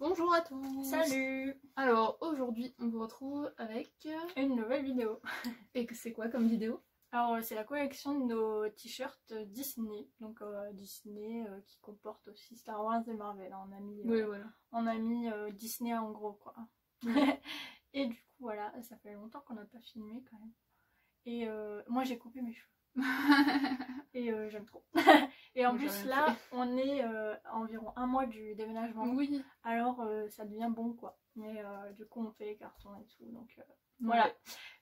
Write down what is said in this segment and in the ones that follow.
Bonjour à tous. Salut. Alors aujourd'hui on vous retrouve avec Une nouvelle vidéo. Et c'est quoi comme vidéo? Alors c'est la collection de nos t-shirts Disney. Donc Disney qui comporte aussi Star Wars et Marvel. On a mis, Oui voilà. on a mis Disney en gros quoi. Et du coup voilà, ça fait longtemps qu'on n'a pas filmé quand même. Et moi j'ai coupé mes cheveux. Et j'aime trop. Et en plus là on est à environ un mois du déménagement. Oui. Alors ça devient bon quoi. Mais du coup on fait les cartons et tout. Donc voilà.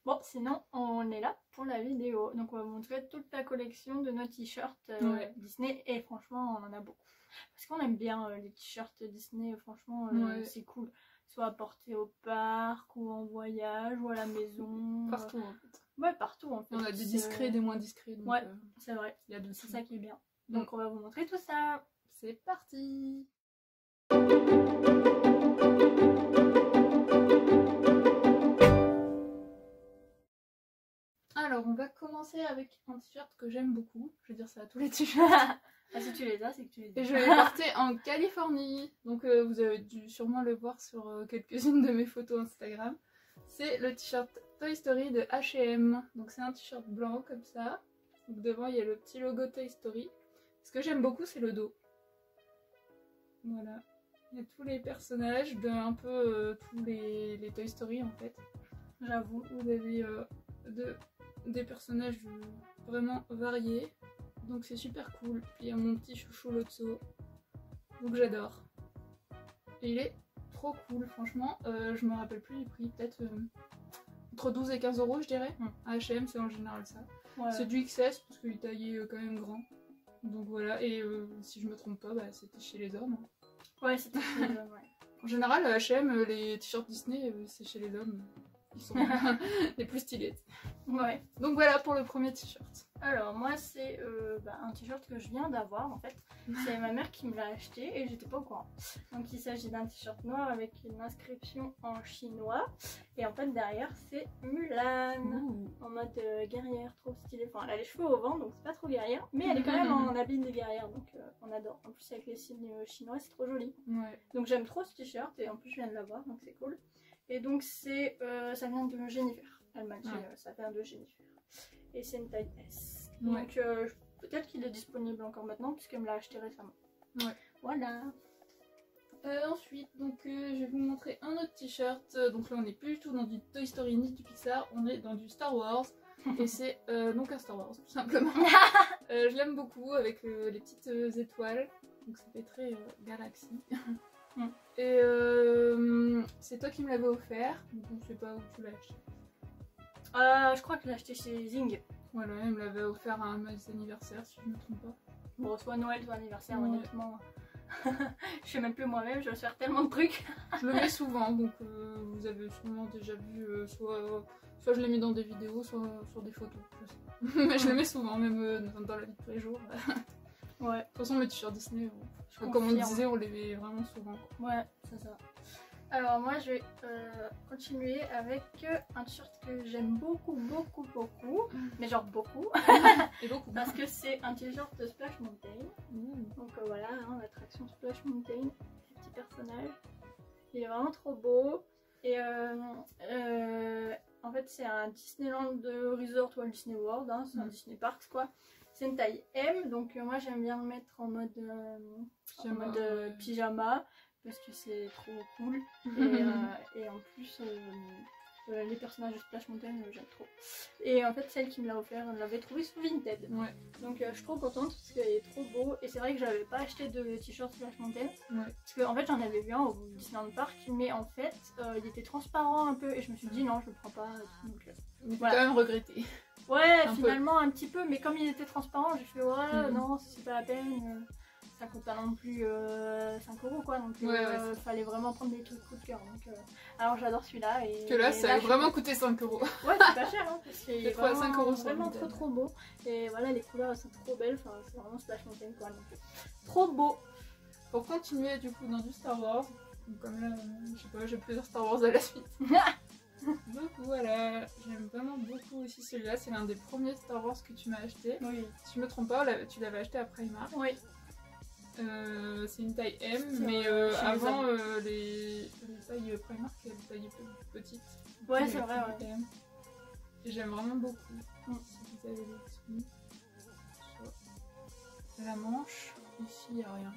Bon sinon on est là pour la vidéo. Donc on va vous montrer toute la collection de nos t-shirts Disney. Et franchement on en a beaucoup. Parce qu'on aime bien les t-shirts Disney. Franchement c'est cool. Soit à porter au parc ou en voyage ou à la maison. Partout en fait. Ouais, partout en fait. On a des discrets, des moins discrets. Donc, ouais, c'est vrai. C'est ça qui est bien. Donc on va vous montrer tout ça. C'est parti. Alors on va commencer avec un t-shirt que j'aime beaucoup. Je vais dire ça à tous les t-shirts. Ah, si tu les as, c'est que tu les as. Et je l'ai porté en Californie. Donc vous avez dû sûrement le voir sur quelques-unes de mes photos Instagram. C'est le t-shirt Toy Story de H&M. Donc c'est un t-shirt blanc comme ça. Donc devant il y a le petit logo Toy Story. Ce que j'aime beaucoup c'est le dos. Voilà. Il y a tous les personnages de un peu tous les Toy Story en fait. J'avoue, vous avez des personnages vraiment variés. Donc c'est super cool. Puis il y a mon petit chouchou Lotso. Donc j'adore. Et il est trop cool franchement. Je me rappelle plus du prix. Peut-être entre 12 et 15 € je dirais. À H&M c'est en général ça. Ouais. C'est du XS parce qu'il est taillé quand même grand. Donc voilà. Et si je me trompe pas, bah, c'était chez les hommes. Ouais c'était chez les hommes ouais. En général à H&M les t-shirts Disney c'est chez les hommes. Ils sont les plus stylés. Ouais. Donc voilà pour le premier t-shirt. Alors moi c'est un t-shirt que je viens d'avoir en fait. C'est ma mère qui me l'a acheté et j'étais pas au courant. Donc il s'agit d'un t-shirt noir avec une inscription en chinois. Et en fait derrière c'est Mulan. En mode guerrière, trop stylé. Enfin elle a les cheveux au vent donc c'est pas trop guerrière. Mais elle est quand même en habit de guerrière donc on adore. En plus avec les signes chinois c'est trop joli. Ouais. Donc j'aime trop ce t-shirt et en plus je viens de l'avoir donc c'est cool. Et donc c'est ça vient de Jennifer. Elle m'a dit ça vient de Jennifer. Et c'est une taille S. Donc peut-être qu'il est disponible encore maintenant puisqu'elle me l'a acheté récemment. Ouais. Voilà. Ensuite donc je vais vous montrer un autre t-shirt. Donc là on n'est plus du tout dans du Toy Story ni du Pixar, on est dans du Star Wars. Et c'est donc un Star Wars tout simplement. Je l'aime beaucoup avec les petites étoiles. Donc ça fait très galaxie. Et c'est toi qui me l'avais offert, donc je sais pas où tu l'as acheté. Je crois que je l'ai acheté chez Zing. Voilà, elle me l'avait offert à un anniversaire si je me trompe pas. Bon, soit Noël, soit anniversaire, honnêtement. Je sais même plus moi-même, je vais faire tellement de trucs. Je le mets souvent, donc vous avez sûrement déjà vu, soit je l'ai mis dans des vidéos, soit sur des photos. Mais je le mets souvent, même dans la vie de tous les jours. Ouais. De toute façon, mes t-shirts Disney, comme on disait, on les met vraiment souvent. Ouais, c'est ça. Alors moi, je vais continuer avec un t-shirt que j'aime beaucoup. Mais genre beaucoup. Et beaucoup. Parce que c'est un t-shirt de Splash Mountain. Donc voilà, hein, l'attraction Splash Mountain. Les petits personnages. Il est vraiment trop beau. Et en fait, c'est un Disneyland Resort Walt Disney World. Hein, c'est un Disney Parks quoi. C'est une taille M, donc moi j'aime bien le mettre en mode pyjama parce que c'est trop cool. Et en plus, les personnages de Splash Mountain, j'aime trop. Et en fait, celle qui me l'a offert, elle l'avait trouvé sur Vinted. Ouais. Donc je suis trop contente parce qu'il est trop beau. Et c'est vrai que j'avais pas acheté de t-shirt Splash Mountain. Parce qu'en fait, j'en avais vu un au Disneyland Park, mais en fait, il était transparent un peu. Et je me suis dit non, je le prends pas. Donc, voilà. Quand même regretté. Ouais, finalement un petit peu, mais comme il était transparent, j'ai fait ouais, non, c'est pas la peine. Ça coûte pas non plus 5 € quoi, donc fallait vraiment prendre des trucs coup de cœur. Donc, alors j'adore celui-là. Et que là, ça a vraiment coûté 5 €. Ouais, c'est pas cher, hein, parce qu'il est vraiment, 5 € vraiment trop beau. Et voilà, les couleurs elles sont trop belles, enfin, c'est vraiment Splash Mountain quoi, donc trop beau. Pour continuer du coup dans du Star Wars, donc comme là, je sais pas, j'ai plusieurs Star Wars à la suite. Donc voilà, j'aime vraiment beaucoup aussi celui-là, c'est l'un des premiers Star Wars que tu m'as acheté. Oui. Si je me trompe pas, tu l'avais acheté à Primark. Oui. C'est une taille M, C'est mais chez les avant les tailles Primark elles taillaient plus petites. Ouais, Donc, c'est vrai, les ouais. M. Et j'aime vraiment beaucoup. Mm. Si vous avez les petits sur la manche, ici il n'y a rien.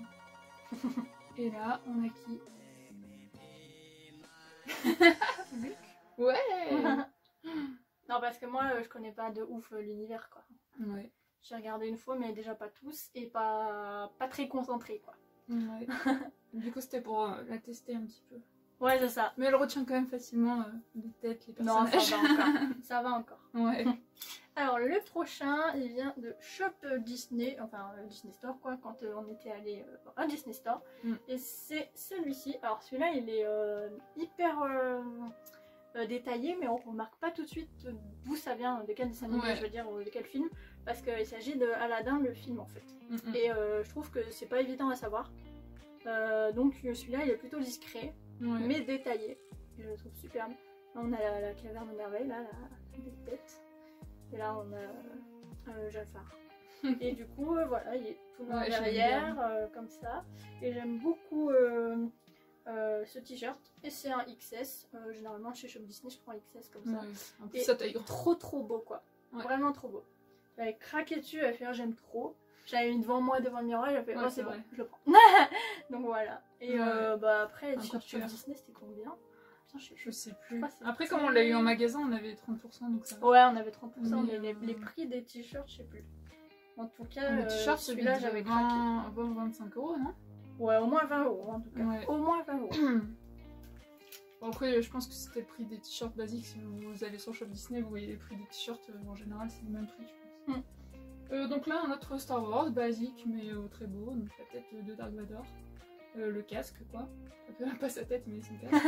Et là on a qui? Luc. Ouais. Non, parce que moi, je connais pas de ouf l'univers, quoi. Ouais. J'ai regardé une fois, mais déjà pas tous, et pas très concentré, quoi. Ouais. Du coup c'était pour la tester un petit peu. Ouais, c'est ça. Mais elle retient quand même facilement les têtes, les Non, personnages. ça va encore. Ça va encore. Ouais. Alors, le prochain, il vient de Shop Disney, enfin Disney Store, quoi, quand on était allé dans un Disney Store. Mm. Et c'est celui-ci. Alors, celui-là, il est hyper détaillé, mais on remarque pas tout de suite d'où ça vient, de quel dessin animé, Ouais. je veux dire, ou de quel film, parce qu'il s'agit de Aladdin, le film, en fait. Mm. Et je trouve que c'est pas évident à savoir. Donc, celui-là, il est plutôt discret, Ouais. mais détaillé. Et je le trouve superbe. Là, on a la caverne de merveille, là, la belle tête. Et là, on a Jafar. Et du coup, voilà, il est tout noir Ouais, j'aime derrière, comme ça. Et j'aime beaucoup ce t-shirt. Et c'est un XS. Généralement, chez Shop Disney, je prends XS comme ça. Ouais. En plus Et ça taille grand. trop beau, quoi. Ouais. Vraiment trop beau. J'avais craqué dessus, j'avais fait j'aime trop. J'avais mis devant moi, devant le miroir, j'avais fait Ouais, oh, c'est c'est bon, vrai. je le prends. Donc voilà. Et Ouais. bah après, les Un coup de t-shirts Shop cœur. Disney, c'était combien? Putain, Je sais plus. crois que c'est Après, très- comme on l'a eu en magasin, on avait 30%, donc ça va. Ouais, on avait 30%, mais Mais, les prix des t-shirts, je sais plus. En tout cas, Le t-shirt, celui-là, j'avais craqué. 25 euros, non? Ouais, au moins 20 euros en tout cas. Ouais. Au moins 20 euros. Bon, après, je pense que c'était le prix des t-shirts basiques. Si vous allez sur Shop Disney, vous voyez les prix des t-shirts, en général, c'est le même prix, je pense. Donc là, un autre Star Wars, basique, mais très beau. Donc la tête de Dark Vador. Le casque, quoi. Pas sa tête, mais son casque.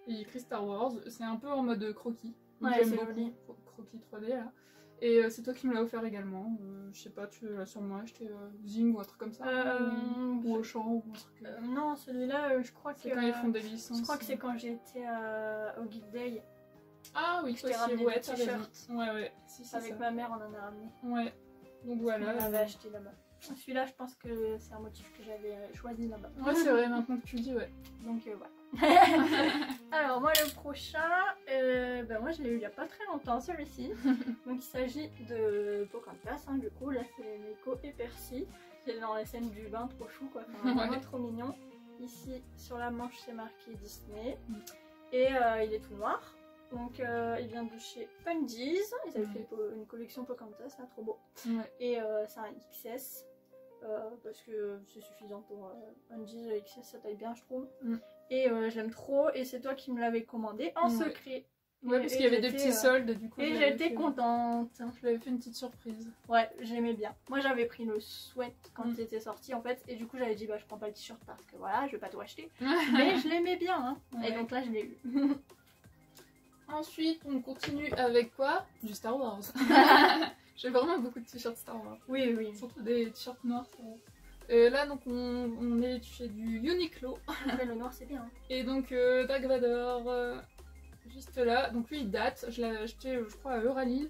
Et il écrit Star Wars. C'est un peu en mode croquis. Donc Ouais, j'aime c'est beaucoup. joli. Croquis 3D, là. Et c'est toi qui me l'as offert également. Je sais pas, tu l'as sûrement acheté Zing ou un truc comme ça. Ou Auchan ou un truc. Non, celui-là, je crois que. C'est quand ils font des licences. Je crois que c'est quand j'étais au Geek Day. Ah oui, Je t'ai aussi, ramené ouais, des t'as raison. t-shirts. Ouais, si, c'est Avec ça. ma mère, on en a ramené. Ouais. Donc On voilà. l'avait acheté là-bas. Celui-là, je pense que c'est un motif que j'avais choisi là-bas. Ouais, c'est vrai, maintenant que tu le dis, ouais. Donc voilà. Alors moi le prochain, moi je l'ai eu il y a pas très longtemps celui-ci. Donc il s'agit de Pocahontas, hein, du coup là c'est Nico et Percy. C'est dans la scène du bain, trop chou quoi, enfin, vraiment trop mignon. Ici sur la manche c'est marqué Disney. Et il est tout noir. Donc il vient de chez Undies. Ils avaient fait une collection Pocahontas, là, trop beau. Ouais. Et c'est un XS. Parce que c'est suffisant pour Undies, XS ça taille bien je trouve. Et je l'aime trop et c'est toi qui me l'avais commandé en secret. Ouais, parce qu'il y avait des petits soldes du coup. Et j'étais contente. Je l'avais fait une petite surprise. Ouais, j'aimais bien. Moi j'avais pris le sweat quand il était sorti en fait. Et du coup j'avais dit bah je prends pas le t-shirt parce que voilà, je vais pas tout acheter. Mais je l'aimais bien hein. Ouais. Et donc là je l'ai eu. Ensuite on continue avec quoi? Du Star Wars. J'ai vraiment beaucoup de t-shirts Star Wars. Oui, oui. Surtout des t-shirts noirs. Là donc on est chez du Uniqlo. Après le noir c'est bien. Hein. Et donc Dark Vador juste là. Donc lui il date. Je l'avais acheté je crois à Euralil.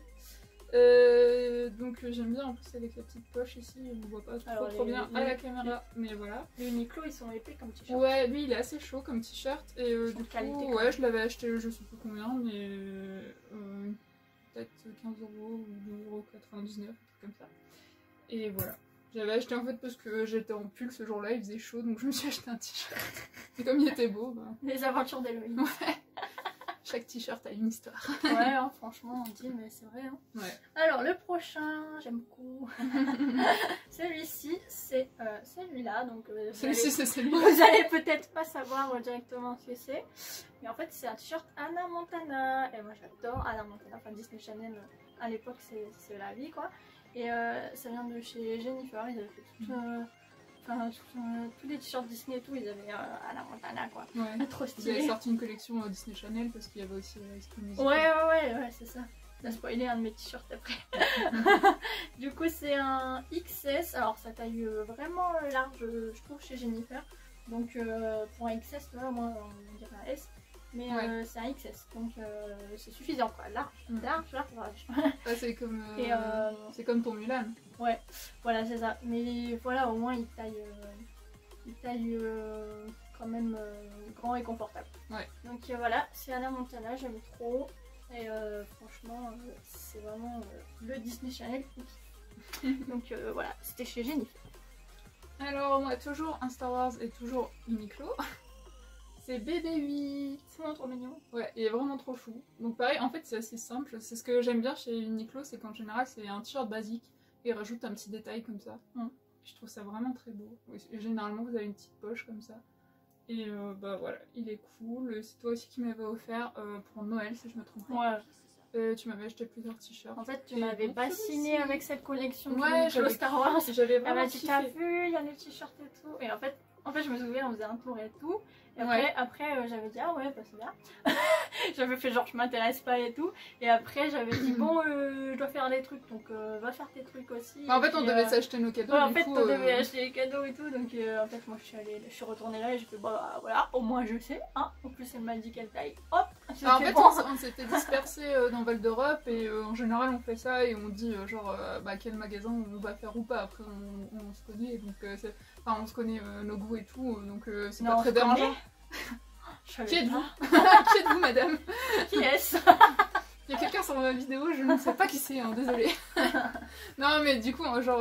Donc j'aime bien en plus avec la petite poche ici. On voit pas trop bien à la caméra. Mais voilà. Les Uniqlo ils sont épais comme t-shirt. Ouais lui il est assez chaud comme t-shirt. Et du coup qualité, ouais je l'avais acheté je sais plus combien mais peut-être 15 euros ou 2,99 €, un truc comme ça. Et voilà. J'avais acheté en fait parce que j'étais en pull ce jour-là, il faisait chaud donc je me suis acheté un t-shirt. Et comme il était beau, bah... Les aventures d'Héloïse. Ouais. Chaque t-shirt a une histoire. Ouais, hein, franchement on dit mais c'est vrai. Hein. Ouais. Alors le prochain, j'aime beaucoup. Celui-ci c'est celui-là donc Celui-ci c'est celui. vous allez peut-être pas savoir directement ce que c'est. Mais en fait c'est un t-shirt Hannah Montana. Et moi j'adore Hannah Montana, enfin Disney Channel à l'époque c'est la vie quoi. Et ça vient de chez Jennifer, ils avaient fait tous les t-shirts Disney et tout, ils avaient Hannah Montana quoi. Ouais. Trop Ils avaient stylé. sorti une collection Disney Channel parce qu'il y avait aussi High School Musical. Ouais, c'est ça. T'as spoilé un de mes t-shirts après. Du coup, c'est un XS. Alors, ça taille vraiment large, je trouve, chez Jennifer. Donc, pour un XS, tu vois, moi, on dirait un S. Mais c'est un XS. Donc, c'est suffisant, quoi. Large. Ah, c'est comme, Et, c'est comme pour Mulan. Ouais, voilà, c'est ça. Mais voilà, au moins, il taille taille quand même grand et confortable. Ouais. Donc voilà, c'est Hannah Montana, j'aime trop. Et franchement, c'est vraiment le Disney Channel. Donc voilà, c'était chez Jennifer. Alors moi toujours un Star Wars et toujours Uniqlo. C'est BB-8. C'est trop mignon. Ouais, il est vraiment trop chou. Donc pareil, en fait c'est assez simple. C'est ce que j'aime bien chez Uniqlo, c'est qu'en général c'est un t-shirt basique et ils rajoutent un petit détail comme ça. Je trouve ça vraiment très beau. Et généralement vous avez une petite poche comme ça. Et bah voilà, il est cool. C'est toi aussi qui m'avais offert pour Noël si je me trompe pas. Ouais. Tu m'avais acheté plusieurs t-shirts. En fait, tu m'avais bassiné avec cette collection ouais, de Star Wars. J'avais Elle vraiment m'a dit, kiffé. t'as vu, il y a les t-shirts et tout. Et en fait, je me souviens, on faisait un tour et tout. Et après j'avais dit, ah ouais, bah c'est bien. J'avais fait genre, je m'intéresse pas et tout. Et après, j'avais dit, bon, je dois faire des trucs, donc va faire tes trucs aussi. Bah, en fait, on devait s'acheter nos cadeaux. Ouais, en fait, on devait acheter les cadeaux et tout. Donc, en fait, moi, je suis retournée là et j'ai fait, bah voilà, au moins je sais. Hein. En plus, elle m'a dit quelle taille. Hop! En fait, bon. on s'était dispersés dans Val d'Europe et en général, on fait ça et on dit genre bah, quel magasin on va faire ou pas. Après, on se connaît, donc on se connaît nos goûts et tout, donc c'est pas très dérangeant. Qui êtes-vous? Qui êtes-vous, madame? Qui est-ce? Il y a quelqu'un sur ma vidéo, je ne sais pas qui c'est, hein, désolée. Non, mais du coup, genre,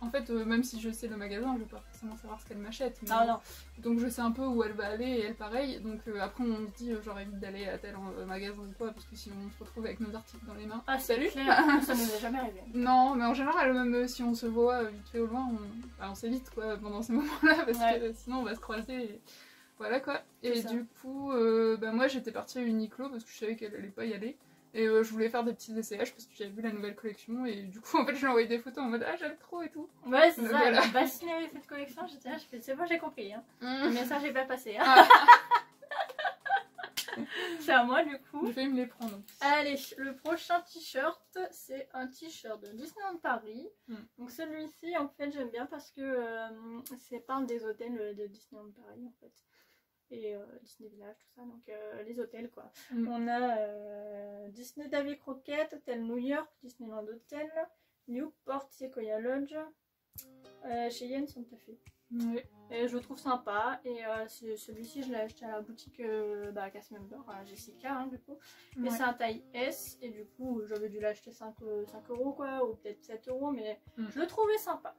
en fait, même si je sais le magasin, je vais pas forcément savoir ce qu'elle m'achète. Non, non. Donc je sais un peu où elle va aller et elle pareil. Donc après, on se dit, genre, évite d'aller à tel magasin ou quoi, parce que si on se retrouve avec nos articles dans les mains. Ah, salut! Ça nous est jamais arrivé. Non, mais en général, même si on se voit vite fait au loin, on s'évite quoi pendant ces moments-là, parce que sinon on va se croiser. Et... Voilà quoi. Et du coup, bah, moi j'étais partie à Uniqlo parce que je savais qu'elle allait pas y aller. Et je voulais faire des petits essayages parce que j'avais vu la nouvelle collection et du coup en fait je lui ai envoyé des photos en mode ah j'aime trop et tout. Ouais c'est ça, voilà. Elle m'a fascinée avec cette collection, j'étais là, je fais c'est bon j'ai compris hein. Le message est pas passé hein. C'est à moi du coup. Je vais me les prendre. Allez, le prochain t-shirt c'est un t-shirt de Disneyland Paris. Donc celui-ci en fait j'aime bien parce que c'est parle des hôtels de Disneyland Paris en fait. Et Disney Village, tout ça, donc les hôtels quoi. On a Disney Davy Crockett, Hôtel New York, Disneyland Hotel, Newport Sequoia Lodge, Cheyenne Santa Fe. Ouais. Et je le trouve sympa et celui-ci je l'ai acheté à la boutique Cast Member, à Jessica hein, du coup. Et c'est un taille S et du coup j'avais dû l'acheter 5 € quoi, ou peut-être 7 €, mais je le trouvais sympa.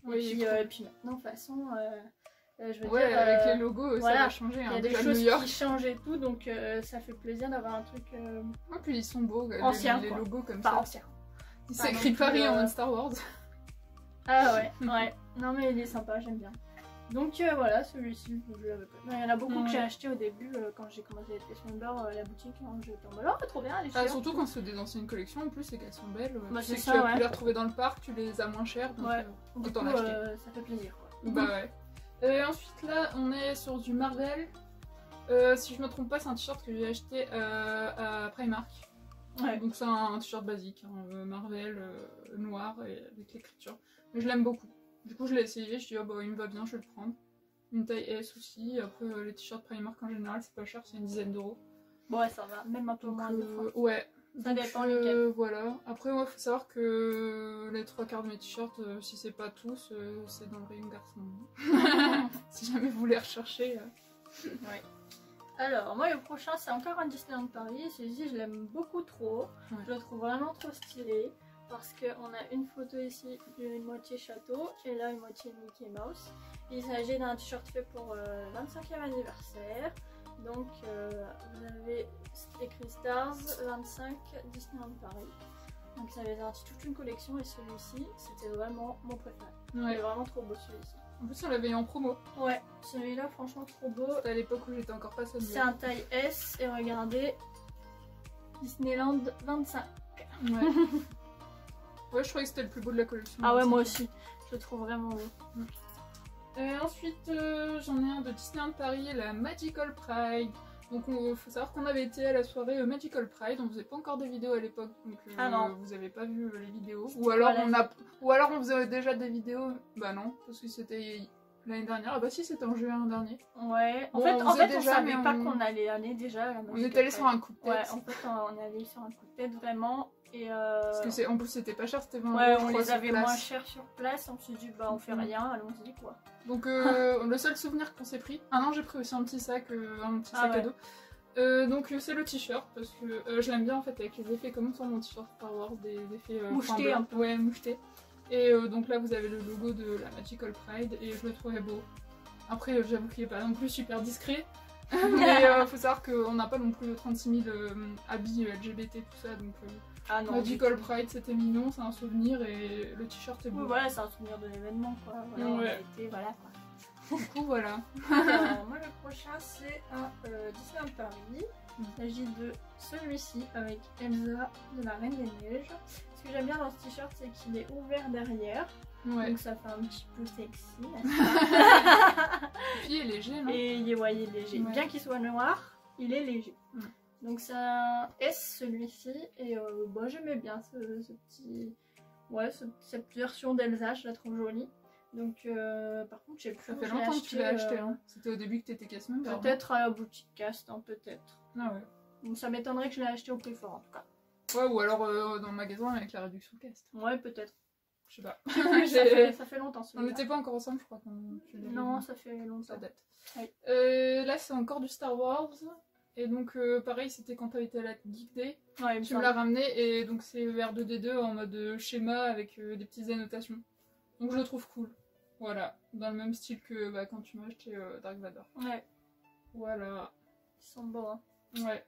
Oui, et puis maintenant de toute façon... je veux dire, avec les logos, voilà, ça va changer. Il y a des choses qui changent et tout, donc ça fait plaisir d'avoir un truc. Et puis ils sont beaux, anciens, les logos comme pas ça. Ancien. C'est écrit Paris en mode Star Wars. Ah ouais, ouais. Non mais il est sympa, j'aime bien. Donc voilà, celui-ci, je l'avais pas. Il y en a beaucoup que j'ai acheté au début quand j'ai commencé à être Cast Member à la boutique. Hein, j'étais en mode oh, trop bien, les t-shirts. Surtout quand c'est des anciennes collections en plus, c'est qu'elles sont belles. Bah, tu sais ça, que tu vas plus les retrouver dans le parc, tu les as moins chères. Donc autant l'acheter. Ça fait plaisir quoi. Bah ouais. Ensuite là on est sur du Marvel. Si je me trompe pas c'est un t-shirt que j'ai acheté à Primark. Ouais. Donc c'est un t-shirt basique, hein, Marvel noir et avec l'écriture. Mais je l'aime beaucoup. Du coup je l'ai essayé, je dis oh bah il me va bien, je vais le prendre. Une taille S aussi. Après les t-shirts Primark en général c'est pas cher, c'est une dizaine d'euros. Bon, ouais ça va, même un peu moins de fois. Ouais. Ça dépend lesquels. Voilà. Après, moi, faut savoir que les 3/4 de mes t-shirts, si c'est pas tous, c'est dans le rayon garçon. Si jamais vous voulez rechercher. Ouais. Alors, moi, le prochain, c'est encore un Disneyland Paris. Celui-ci, je l'aime beaucoup trop. Ouais. Je le trouve vraiment trop stylé. Parce qu'on a une photo ici d'une moitié château et là une moitié Mickey Mouse. Il s'agit d'un t-shirt fait pour le 25e anniversaire. Donc vous avez écrit Stars 25 Disneyland Paris. Donc ça avait sorti toute une collection et celui-ci c'était vraiment mon préféré. Ouais. Il est vraiment trop beau celui-ci. En plus on l'avait eu en promo. Ouais, celui-là franchement trop beau. C'était à l'époque où j'étais encore pas seule. C'est un taille S et regardez Disneyland 25. Ouais. Ouais, je trouvais que c'était le plus beau de la collection. Ah ouais, moi aussi. Je le trouve vraiment beau. Ensuite, j'en ai un de Disneyland Paris, la Magical Pride. Donc, il faut savoir qu'on avait été à la soirée Magical Pride. On faisait pas encore des vidéos à l'époque, donc vous avez pas vu les vidéos. Ou alors, on faisait déjà des vidéos. Bah non, parce que c'était l'année dernière. Ah bah si, c'était en juin dernier. Ouais. En fait, on savait pas qu'on allait aller déjà. On est allé sur un coup de tête. Ouais, en fait, on est allé sur un coup de tête vraiment. Et Parce que en plus c'était pas cher, c'était 20 ouais, euros, on je crois, les sur avait place. moins chers sur place. On s'est dit, bah on fait rien, allons-y quoi. Donc le seul souvenir qu'on s'est pris. Ah non, j'ai pris aussi un petit sac à ouais. dos. Donc c'est le t-shirt parce que je l'aime bien en fait avec les effets comme sur mon t-shirt Star Wars, des effets mouchetés un peu. Ouais, mouchetés. Et donc là vous avez le logo de la Magical Pride et je le trouvais beau. Après j'avoue qu'il est pas non plus super discret. Mais faut savoir qu'on n'a pas non plus 36 000 habits LGBT tout ça, donc ah non, Magical Pride c'était mignon, c'est un souvenir et le t-shirt est beau. Oui, voilà, c'est un souvenir de l'événement quoi. Voilà, on a été, voilà quoi. Du coup voilà. Moi le prochain c'est un Disneyland Paris. Il s'agit de celui-ci avec Elsa de la Reine des Neiges. Ce que j'aime bien dans ce t-shirt c'est qu'il est ouvert derrière. Ouais. Donc ça fait un petit peu sexy. Puis il est léger, non? Et il est léger. Ouais. Bien qu'il soit noir, il est léger. Donc c'est un S celui-ci. Et bon, j'aimais bien ce petit... Ouais, cette version d'Elsa, je la trouve jolie. Donc par contre, j'ai plus... Ça fait longtemps que tu l'as acheté. Hein. C'était au début que t'étais casse-member. Peut-être à la boutique Cast, hein, peut-être. Ah ouais. Donc ça m'étonnerait que je l'ai acheté au prix fort en tout cas. Ouais, ou alors dans le magasin avec la réduction Cast. Ouais, peut-être. Je sais pas. ça fait longtemps. On n'était pas encore ensemble, je crois. Non, ça fait longtemps. Ça date. Oui. Là, c'est encore du Star Wars. Et donc, pareil, c'était quand t'avais été à la Geek Day. Ouais, tu me l'as ramené. Et donc, c'est R2D2 en mode schéma avec des petites annotations. Donc, je le trouve cool. Voilà. Dans le même style que quand tu m'as acheté Dark Vador. Ouais. Voilà. Ils sont beaux, hein. Ouais.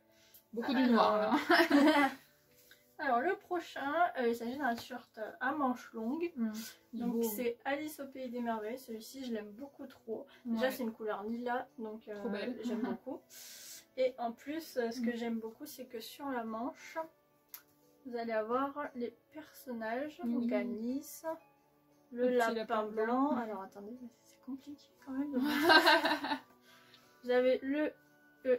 Beaucoup du noir, là. Alors le prochain, il s'agit d'un t-shirt à manches longues. Donc c'est Alice au Pays des Merveilles. Celui-ci je l'aime beaucoup trop. Déjà c'est une couleur lilas, donc j'aime beaucoup. Et en plus ce que j'aime beaucoup c'est que sur la manche, vous allez avoir les personnages. Donc Alice, le lapin blanc. Alors attendez, c'est compliqué quand même. Vous avez le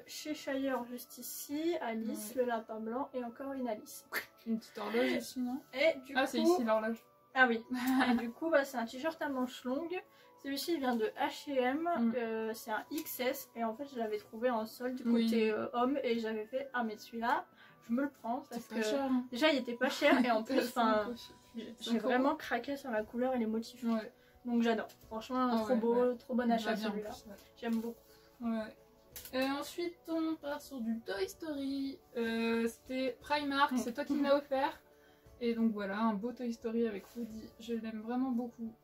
Cheshire juste ici, Alice, le lapin blanc et encore une Alice. Une petite horloge ici, non? Et du coup... c'est ici l'horloge. Ah oui. Et du coup, c'est un t-shirt à manches longues. Celui-ci vient de H&M. C'est un XS. Et en fait, je l'avais trouvé en solde côté homme. Et j'avais fait, ah mais celui-là, je me le prends. Parce que cher, hein. déjà, il était pas cher. Et en plus, j'ai vraiment craqué sur la couleur et les motifs. Ouais. Donc j'adore. Franchement, trop beau, trop bon achat celui-là. J'aime beaucoup. Ouais. Ensuite, on part sur du Toy Story. C'était Primark, c'est toi qui me l'as offert. Et donc voilà, un beau Toy Story avec Woody. Je l'aime vraiment beaucoup.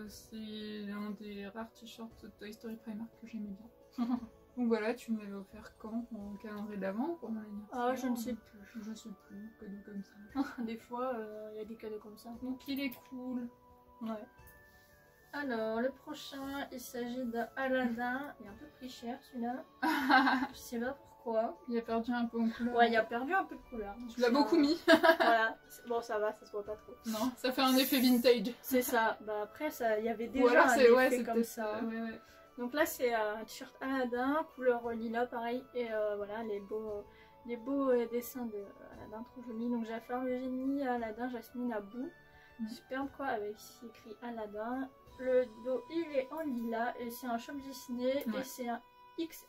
C'est un des rares t-shirts Toy Story Primark que j'aimais bien. Donc voilà, tu me l'avais offert quand? En calendrier d'avant ou pendant l'anniversaire? Ah, je ne sais plus. Je sais plus, cadeau comme ça. Des fois, il y a des cadeaux comme ça. Donc il est cool. Ouais. Alors, le prochain, il s'agit d'Aladin. Il est un peu pris cher celui-là. Je sais pas pourquoi. Il a perdu un peu en couleur. Ouais, il a perdu un peu de couleur. Tu l'as beaucoup mis. Voilà. Bon, ça va, ça se voit pas trop. Non, ça fait un effet vintage. C'est ça. Bah après, il y avait déjà un effet comme ça. Ouais. Donc là, c'est un t-shirt Aladin, couleur lilas, pareil. Et voilà, les beaux dessins de Aladin, trop jolis. Donc Jafar le génie, Aladin, Jasmine, Abou. Superbe quoi, avec ici écrit Aladin. Le dos il est en lilas et c'est un shop Disney et c'est un XS.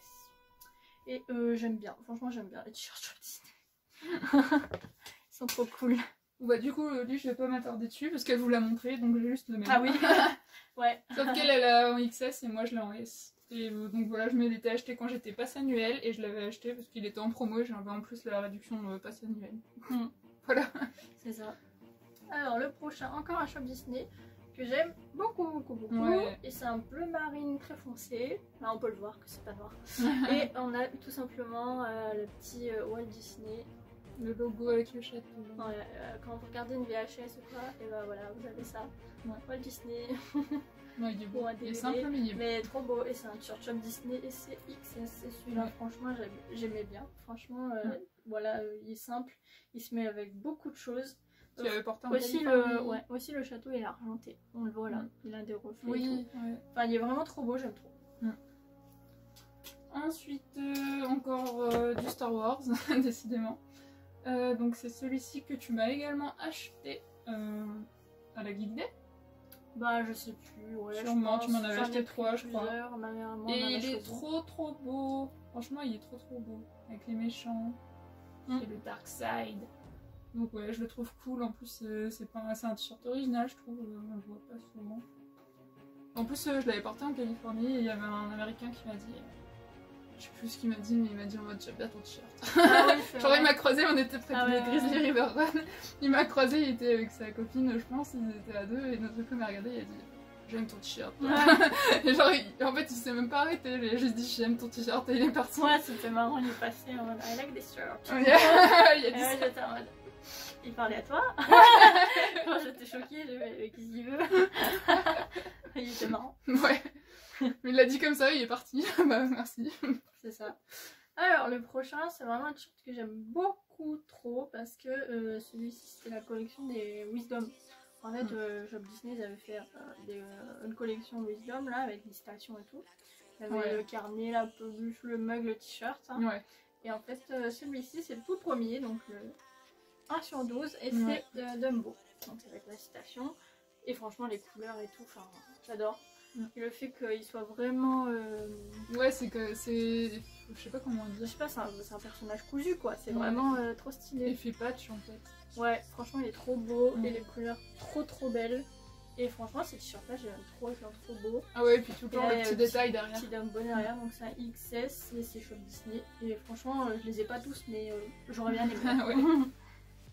Et j'aime bien, franchement j'aime bien les t-shirts shop Disney. Ils sont trop cool. Bah du coup lui je vais pas m'attarder dessus parce qu'elle vous l'a montré donc j'ai juste le même. Ah oui. Ouais. Sauf qu'elle elle a en XS et moi je l'ai en S. Et donc voilà, je me l'étais acheté quand j'étais pass annuel et je l'avais acheté parce qu'il était en promo et j'avais en plus la réduction pass annuel. Voilà. C'est ça. Alors le prochain, encore un shop Disney que j'aime beaucoup. Ouais. Et c'est un bleu marine très foncé. Là on peut le voir que c'est pas noir. Et on a tout simplement le petit Walt Disney. Le logo avec le château. Quand vous regardez une VHS ou quoi, et ben voilà, vous avez ça. Walt Disney. Non, il est beau. Il est simple mais il est beau. Mais trop beau. Et c'est un t-shirt shop Disney et c'est XS. C'est celui-là, franchement j'aimais bien. Franchement, voilà, il est simple. Il se met avec beaucoup de choses. Tu avais porté un aussi le château il est argenté, on le voit là, il a des reflets. Oui, Enfin il est vraiment trop beau, j'aime trop. Ensuite encore du Star Wars, décidément. Donc c'est celui-ci que tu m'as également acheté à la Geek Day. Bah je sais plus, sûrement tu m'en avais acheté 3 je crois. Et il est trop beau, franchement il est trop beau, avec les méchants, c'est le Dark Side. Donc ouais, je le trouve cool. En plus, c'est un t-shirt original, je trouve. On le voit pas souvent. En plus, je l'avais porté en Californie et il y avait un Américain qui m'a dit... Je sais plus ce qu'il m'a dit, mais il m'a dit en mode j'aime bien ton t-shirt. Ah oui, Genre il m'a croisé, on était près Ah de ouais, Grizzly River Run. Il m'a croisé, il était avec sa copine, je pense, ils étaient à deux et notre copine m'a regardé, il a dit j'aime ton t-shirt. Ouais. Et genre en fait il s'est même pas arrêté, il a juste dit j'aime ton t-shirt et il est parti. Ouais, c'était marrant, il est passé en mode I like this shirt. Il a Et dit ouais, ça. j'étais en mode. Il parlait à toi. Moi j'étais choquée, je vais qu'est-ce qu'il veut. Il était marrant. Ouais. Mais il l'a dit comme ça, il est parti. Bah merci. C'est ça. Alors le prochain, c'est vraiment un t-shirt que j'aime beaucoup trop parce que celui-ci c'était la collection des Wisdom. En fait, Shop Disney, ils avaient fait une collection Wisdom là avec des citations et tout. Il y avait le carnet, la peluche, le mug, le t-shirt. Hein. Ouais. Et en fait, celui-ci c'est le tout premier, donc le 1/12 et c'est Dumbo. Donc avec la citation. Et franchement, les couleurs et tout, enfin, j'adore. Et le fait qu'il soit vraiment. Ouais, c'est que c'est. Je sais pas comment Je dire. sais pas, c'est un personnage cousu quoi, c'est vraiment trop stylé. Effet patch en fait. Ouais, franchement, il est trop beau et les couleurs trop belles. Et franchement, ces t-shirts là, j'aime trop, ils sont trop beaux. Ah ouais, et puis tout le temps, Et les petits détails derrière. Petit Dumbo derrière, donc c'est un XS et c'est Shop Disney. Et franchement, je les ai pas tous, mais j'aurais bien aimé. Ouais.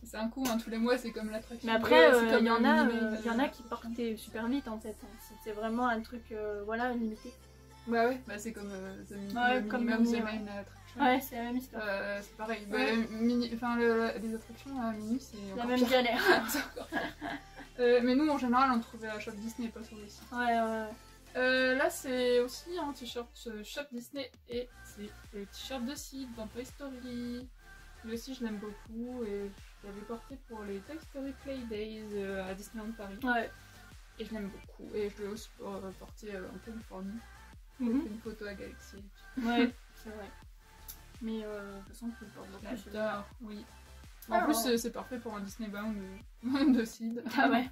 C'est un coup, hein, tous les mois c'est comme l'attraction. Mais après, c'est il y en a qui qui partaient super vite en fait. C'était vraiment un truc, voilà, limité. Bah ouais, bah c'est comme comme Minimum Minnie, The ouais. Main Attraction. Ouais, c'est la même histoire. C'est pareil. Ouais. Bah, les attractions à Mini, c'est La encore même pire. galère. C'est encore pire. Mais nous, en général, on le trouvait à Shop Disney, pas sur les sites. Ouais. Là, c'est aussi un t-shirt Shop Disney et c'est le t-shirt de Sid dans Toy Story. Lui aussi, je l'aime beaucoup et je l'avais porté pour les Toy Story Play Days à Disneyland Paris. Ouais. Et je l'aime beaucoup. Et je l'ai aussi porté en Californie. J'ai Mhm. fait une photo à Galaxy. Ouais, c'est vrai. Mais de toute façon, tu le portes beaucoup. J'adore, oui. En Alors. plus, c'est parfait pour un Disney Bound de Sid. Ah ouais.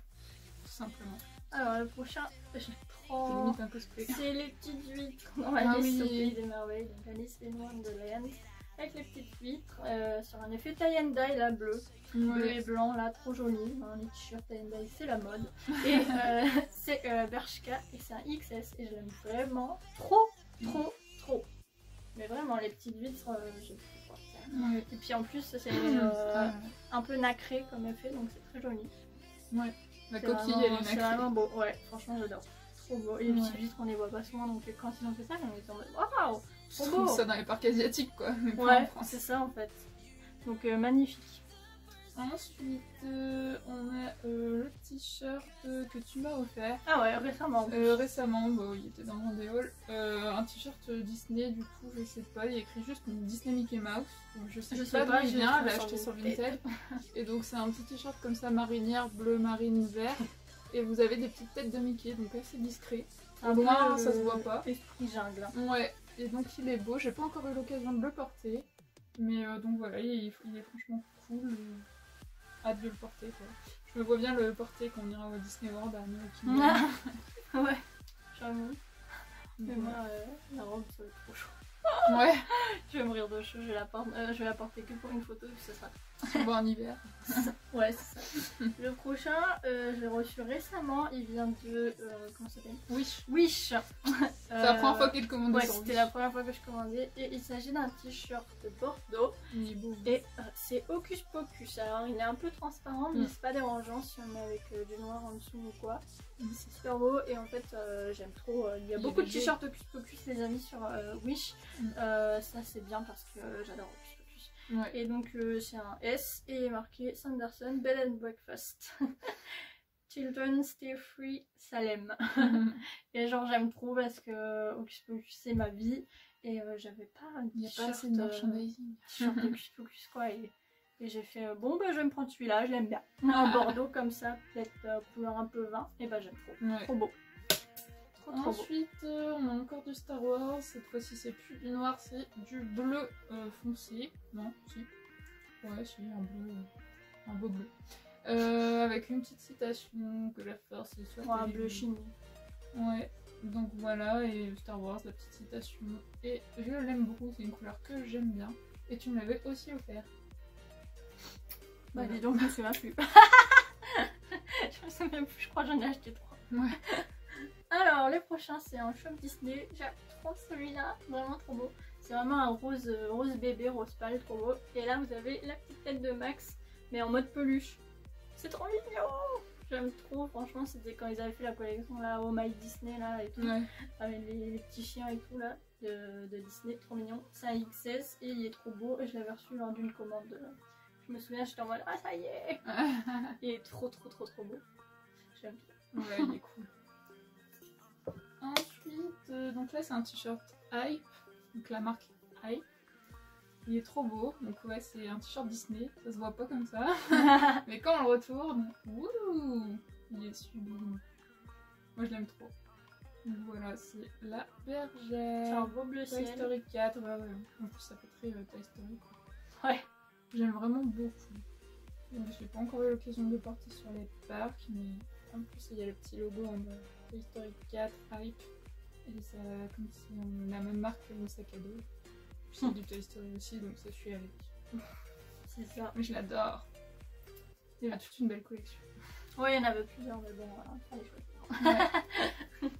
Tout simplement. Alors, le prochain, j'ai C'est trop. limite un cosplay. C'est les petites huîtres dans Ah Alice oui. au Pays des Merveilles, donc Alice in Wonderland, avec les petites huîtres sur un effet tie and dye là bleu et blanc là, trop joli. Hein, les t-shirts tie and dye c'est la mode. Et c'est Bershka et c'est un XS et je l'aime vraiment trop. Mais vraiment les petites huîtres, je sais pas. Ouais. Et puis en plus c'est un peu nacré comme effet, donc c'est très joli. Ouais. La C'est coquille, vraiment- elle est C'est nacrée. vraiment beau, ouais, franchement j'adore. Trop beau. Et les petites huîtres, on les voit pas souvent, donc quand ils ont fait ça, on était en mode waouh, Je trop trouve beau. ça dans les parcs asiatiques, quoi. Mais pas en Ouais, France. c'est ça en fait. Donc magnifique. Ensuite, on a le t-shirt que tu m'as offert. Ah ouais, récemment. Récemment, bon, il était dans mon déhaul. Un t-shirt Disney, du coup, je sais pas, il y a écrit juste Disney Mickey Mouse. Donc je sais pas d'où il je vient, l'ai je l'ai trouvé acheté sur Vinted. Vinted. Et donc, c'est un petit t-shirt comme ça, marinière, bleu marine vert. Et vous avez des petites têtes de Mickey, donc assez discret. Un Au moins, peu, ça se voit pas. Esprit jungle. Ouais, et donc il est beau. J'ai pas encore eu l'occasion de le porter. Mais donc voilà, il est franchement cool. Hâte de le porter, quoi. Je me vois bien le porter quand on ira au Disney World à New York. Ouais, j'avoue. Mais Donc, moi, la robe, ça va être trop chaud. ouais, Je vais mourir de chaud, je vais la porter que pour une photo, et puis ça sera. si on va en hiver. Ouais, c'est ça. Le prochain, je l'ai reçu récemment, il vient de. Comment ça s'appelle ? Wish. Wish. C'est la première fois qu'il commande Ouais, sur c'était Wish. la première fois que je commandais. Et il s'agit d'un t-shirt de Bordeaux. Il est beau. Et c'est Hocus Pocus. Alors il est un peu transparent, mais c'est pas dérangeant si on met avec du noir en dessous ou quoi. C'est super beau et en fait j'aime trop. Il y a Il beaucoup est de léger. t-shirts Hocus Pocus les amis sur Wish. Ça c'est bien parce que j'adore Hocus Pocus. Ouais. Et donc c'est un S et il est marqué Sanderson Bed and Breakfast. Children Stay Free Salem. Et genre j'aime trop parce que Hocus Pocus c'est ma vie. Et j'avais pas un Il n'y a pas t-shirt assez de merchandising. t-shirt Hocus Pocus quoi. Et j'ai fait bon bah je vais me prendre celui-là, je l'aime bien. Un bordeaux comme ça, peut-être couleur un peu vin. Et bah j'aime trop. Ouais. Trop beau. Trop beau. Ensuite, on a encore du Star Wars. Cette fois-ci, c'est plus du noir, c'est du bleu foncé. Non, si. Ouais, si, un beau bleu. Avec une petite citation que la force est sur. Un bleu chimie. Ouais, donc voilà, et Star Wars, la petite citation. Et je l'aime beaucoup, c'est une couleur que j'aime bien. Et tu me l'avais aussi offert. Bah dis donc, je me souviens plus. Je me souviens plus, je crois que j'en ai acheté 3. Ouais. Alors, le prochain, c'est un shop Disney. J'aime trop celui-là, vraiment trop beau. C'est vraiment un rose, rose bébé, rose pâle, trop beau. Et là, vous avez la petite tête de Max, mais en mode peluche. C'est trop mignon. J'aime trop, franchement, c'était quand ils avaient fait la collection là, Oh My Disney là et tout. Ouais. Avec les petits chiens et tout là, de Disney, trop mignon. C'est un XS et il est trop beau. Et je l'avais reçu lors d'une commande. Je me souviens, j'étais en mode, ah ça y est. Il est trop beau. J'aime bien. Ouais, il est cool. Ensuite, donc là c'est un t-shirt Hype, donc la marque Hype. Il est trop beau, donc ouais c'est un t-shirt Disney, ça se voit pas comme ça. Mais quand on le retourne, wouh, il est sublime. Moi je l'aime trop. Donc voilà, c'est la bergère. C'est un beau bleu ciel. Toy Story 4, ouais. En plus ça fait très Toy Story. Ouais. J'aime vraiment beaucoup. Donc j'ai pas encore eu l'occasion de le porter sur les parcs, mais en plus il y a le petit logo en bas. Toy Story 4 Hype. Et ça, comme si on a la même marque que le sac à dos. C'est du Toy Story aussi, donc ça je suis avec. C'est ça. Mais je l'adore. Il y a toute une belle collection. Ouais, il y en avait plusieurs, mais bon, fallait choisir. Ouais.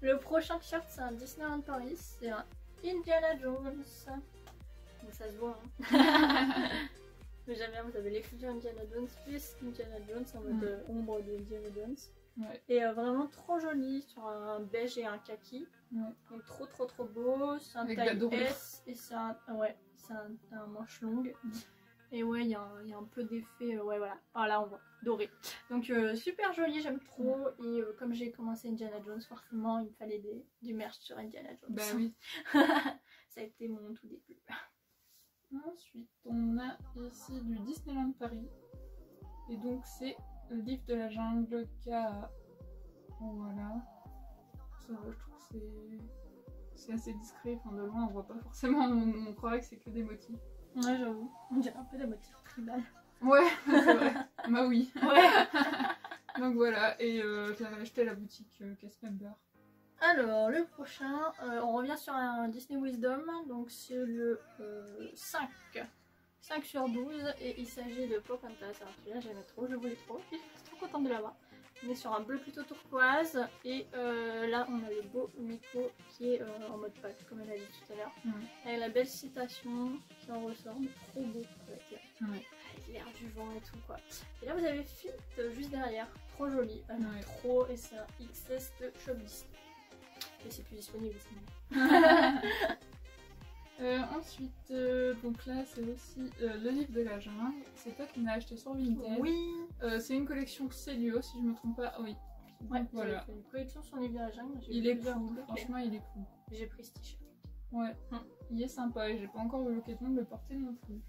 Le prochain t-shirt, c'est un Disneyland Paris. C'est un Indiana Jones. Donc ça se voit, hein. Mais j'aime bien, vous avez les futurs Indiana Jones plus Indiana Jones en mode ombre de Indiana Jones. Ouais. Et vraiment trop joli sur un beige et un kaki. Ouais. Donc trop beau. C'est un taille S et c'est un, ouais, un manche longue. Et ouais, il y a un peu d'effet, ouais voilà. Ah là on voit, doré. Donc super joli, j'aime trop. Et comme j'ai commencé Indiana Jones, forcément il me fallait du merch sur Indiana Jones. Bah oui. Ça a été mon tout début. Ensuite, on a ici du Disneyland Paris. Et donc c'est le livre de la jungle K. Voilà. Ça va, je trouve que c'est assez discret. Enfin, de loin, on voit pas forcément. On croirait que c'est que des motifs. Ouais, j'avoue. On dirait un peu des motifs tribal. Ouais, c'est vrai. Bah oui. Ouais. Donc voilà. Et j'avais acheté à la boutique Cast Member. Alors, le prochain, on revient sur un Disney Wisdom. Donc, c'est le 5. 5 sur 12 et il s'agit de Pocahontas. Alors celui-là j'aimais trop, je voulais trop, je suis trop contente de l'avoir. On est sur un bleu plutôt turquoise et là on a le beau Miko qui est en mode pâte comme elle a dit tout à l'heure. Avec la belle citation qui en ressort, mais trop beau avec l'air du vent et tout quoi. Et là vous avez Fit juste derrière, trop joli, trop, et c'est un XS de Shop Disney. Et c'est plus disponible sinon. Ensuite, donc là c'est aussi le livre de la jungle. C'est toi qui m'as acheté sur Vinted. Oui. C'est une collection Célio si je me trompe pas. Oui. Ouais, voilà. Une collection sur le livre de la jungle. Il est cool, franchement il est cool. J'ai pris ce t-shirt. Ouais, il est sympa et j'ai pas encore eu l'occasion de le porter non plus.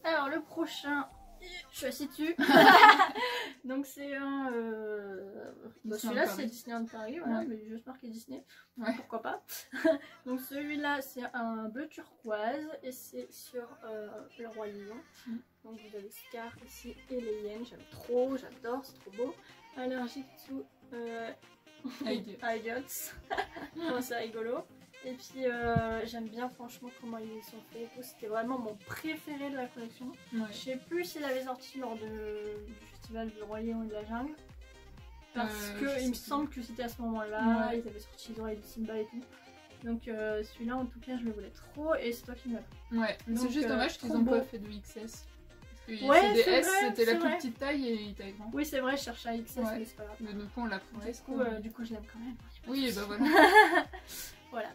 Alors le prochain, je suis assise dessus. Donc c'est un... celui-là c'est Disneyland Paris, voilà, mais juste marqué Disney, pourquoi pas. Donc celui-là c'est un bleu turquoise et c'est sur le Roi Lion. Donc vous avez Scar ici et les hyènes, j'aime trop, j'adore, c'est trop beau. Allergique to idiots. Bon, c'est rigolo. Et puis j'aime bien franchement comment ils sont faits et tout. C'était vraiment mon préféré de la collection. Je sais plus s'il avait sorti lors du festival du Roi Lion et de la jungle. Parce que il me semble que c'était à ce moment-là. Ils avaient sorti les oreilles de Simba et tout. Donc celui-là en tout cas je le voulais trop et c'est toi qui me l'as fait. Ouais, c'est juste dommage qu'ils n'ont pas fait de XS. Parce que des S c'était la plus petite taille et il taille grand. Oui c'est vrai, je cherchais à XS mais c'est pas grave. Mais du coup on l'a pris. Du coup je l'aime quand même. Oui et bah voilà. Voilà.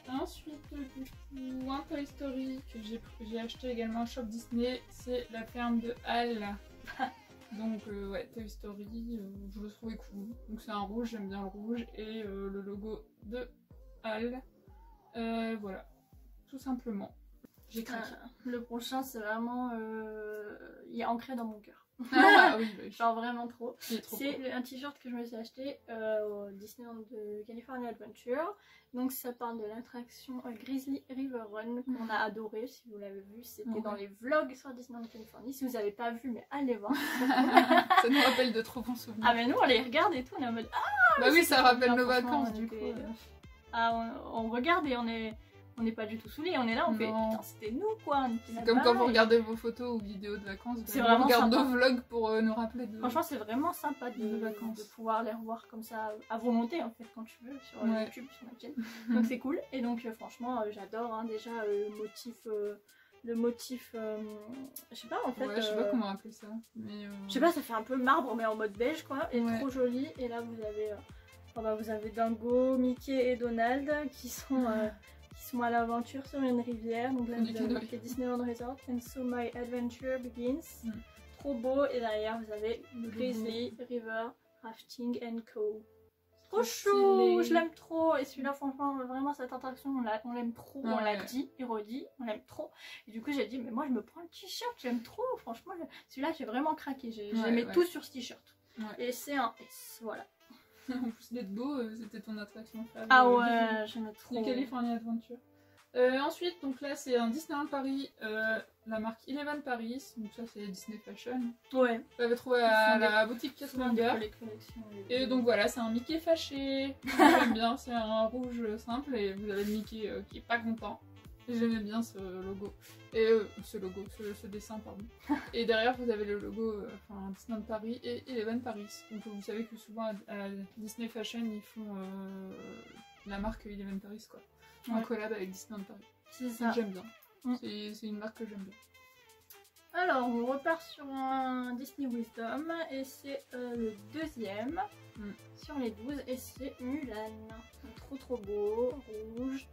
Ensuite, du coup, un Toy Story que j'ai acheté également au Shop Disney, c'est La ferme de Hal. Donc ouais, Toy Story, je le trouvais cool. Donc c'est un rouge, j'aime bien le rouge, et le logo de Hal. Voilà, tout simplement. J'ai craqué. Le prochain, c'est vraiment... il est ancré dans mon cœur. Ah oui, bah, genre vraiment trop. C'est un t-shirt que je me suis acheté au Disneyland de California Adventure. Donc ça parle de l'attraction Grizzly River Run qu'on a adoré. Si vous l'avez vu, c'était dans les vlogs sur Disneyland Californie. Si vous n'avez pas vu, mais allez voir. Ça nous rappelle de trop bons souvenirs. Ah mais nous on les regarde et tout, on est en mode bah oui, ça rappelle nos vacances du coup. On regarde et on est on n'est pas du tout saoulés, on est là, on fait Non. putain, c'était nous quoi. C'est comme quand vous regardez vos photos ou vidéos de vacances, C'est on vraiment regarde sympa. nos vlogs pour nous rappeler de... Franchement, c'est vraiment sympa de vacances. de pouvoir les revoir comme ça à volonté en fait quand tu veux sur Ouais. YouTube, sur ma chaîne. Donc c'est cool. Et donc franchement, j'adore hein, déjà le motif, je sais pas en fait. Ouais, je sais pas comment appeler ça. Mais Je sais pas, ça fait un peu marbre mais en mode beige quoi, et Ouais. trop joli. Et là vous avez Dingo, Mickey et Donald qui sont à l'aventure sur une rivière. Donc là Du vous avez coup, marqué Disneyland Resort and so my adventure begins. Mm. Trop beau. Et derrière vous avez Le Grizzly River Rafting and Co. Trop Stylé. chou, je l'aime trop. Et celui-là franchement vraiment cette attraction on l'aime trop, on l'a Ouais. dit et redit, on l'aime trop. Et du coup j'ai dit mais moi je me prends le t-shirt, j'aime trop franchement. Celui-là j'ai vraiment craqué, j'ai mis tout sur ce t-shirt. Ouais. Et c'est un S, voilà. En plus d'être beau, c'était ton attraction favorite. Ah ouais, j'aime trop. Du California Adventure. Ensuite, donc là, c'est un Disneyland Paris, la marque Eleven Paris. Donc ça, c'est Disney Fashion. Ouais. Vous l'avez trouvé à la boutique Casmander. Et donc voilà, c'est un Mickey fâché. J'aime bien, c'est un rouge simple et vous avez le Mickey qui est pas content. J'aimais bien ce logo. Et ce dessin, pardon. Et derrière, vous avez le logo Disneyland Paris et Eleven Paris. Donc vous savez que souvent à Disney Fashion, ils font la marque Eleven Paris, quoi. En collab avec Disneyland Paris. C'est ça. J'aime bien. Mm. C'est une marque que j'aime bien. Alors, on repart sur un Disney Wisdom et c'est le deuxième sur les 12 et c'est Mulan. Donc, trop beau, rouge,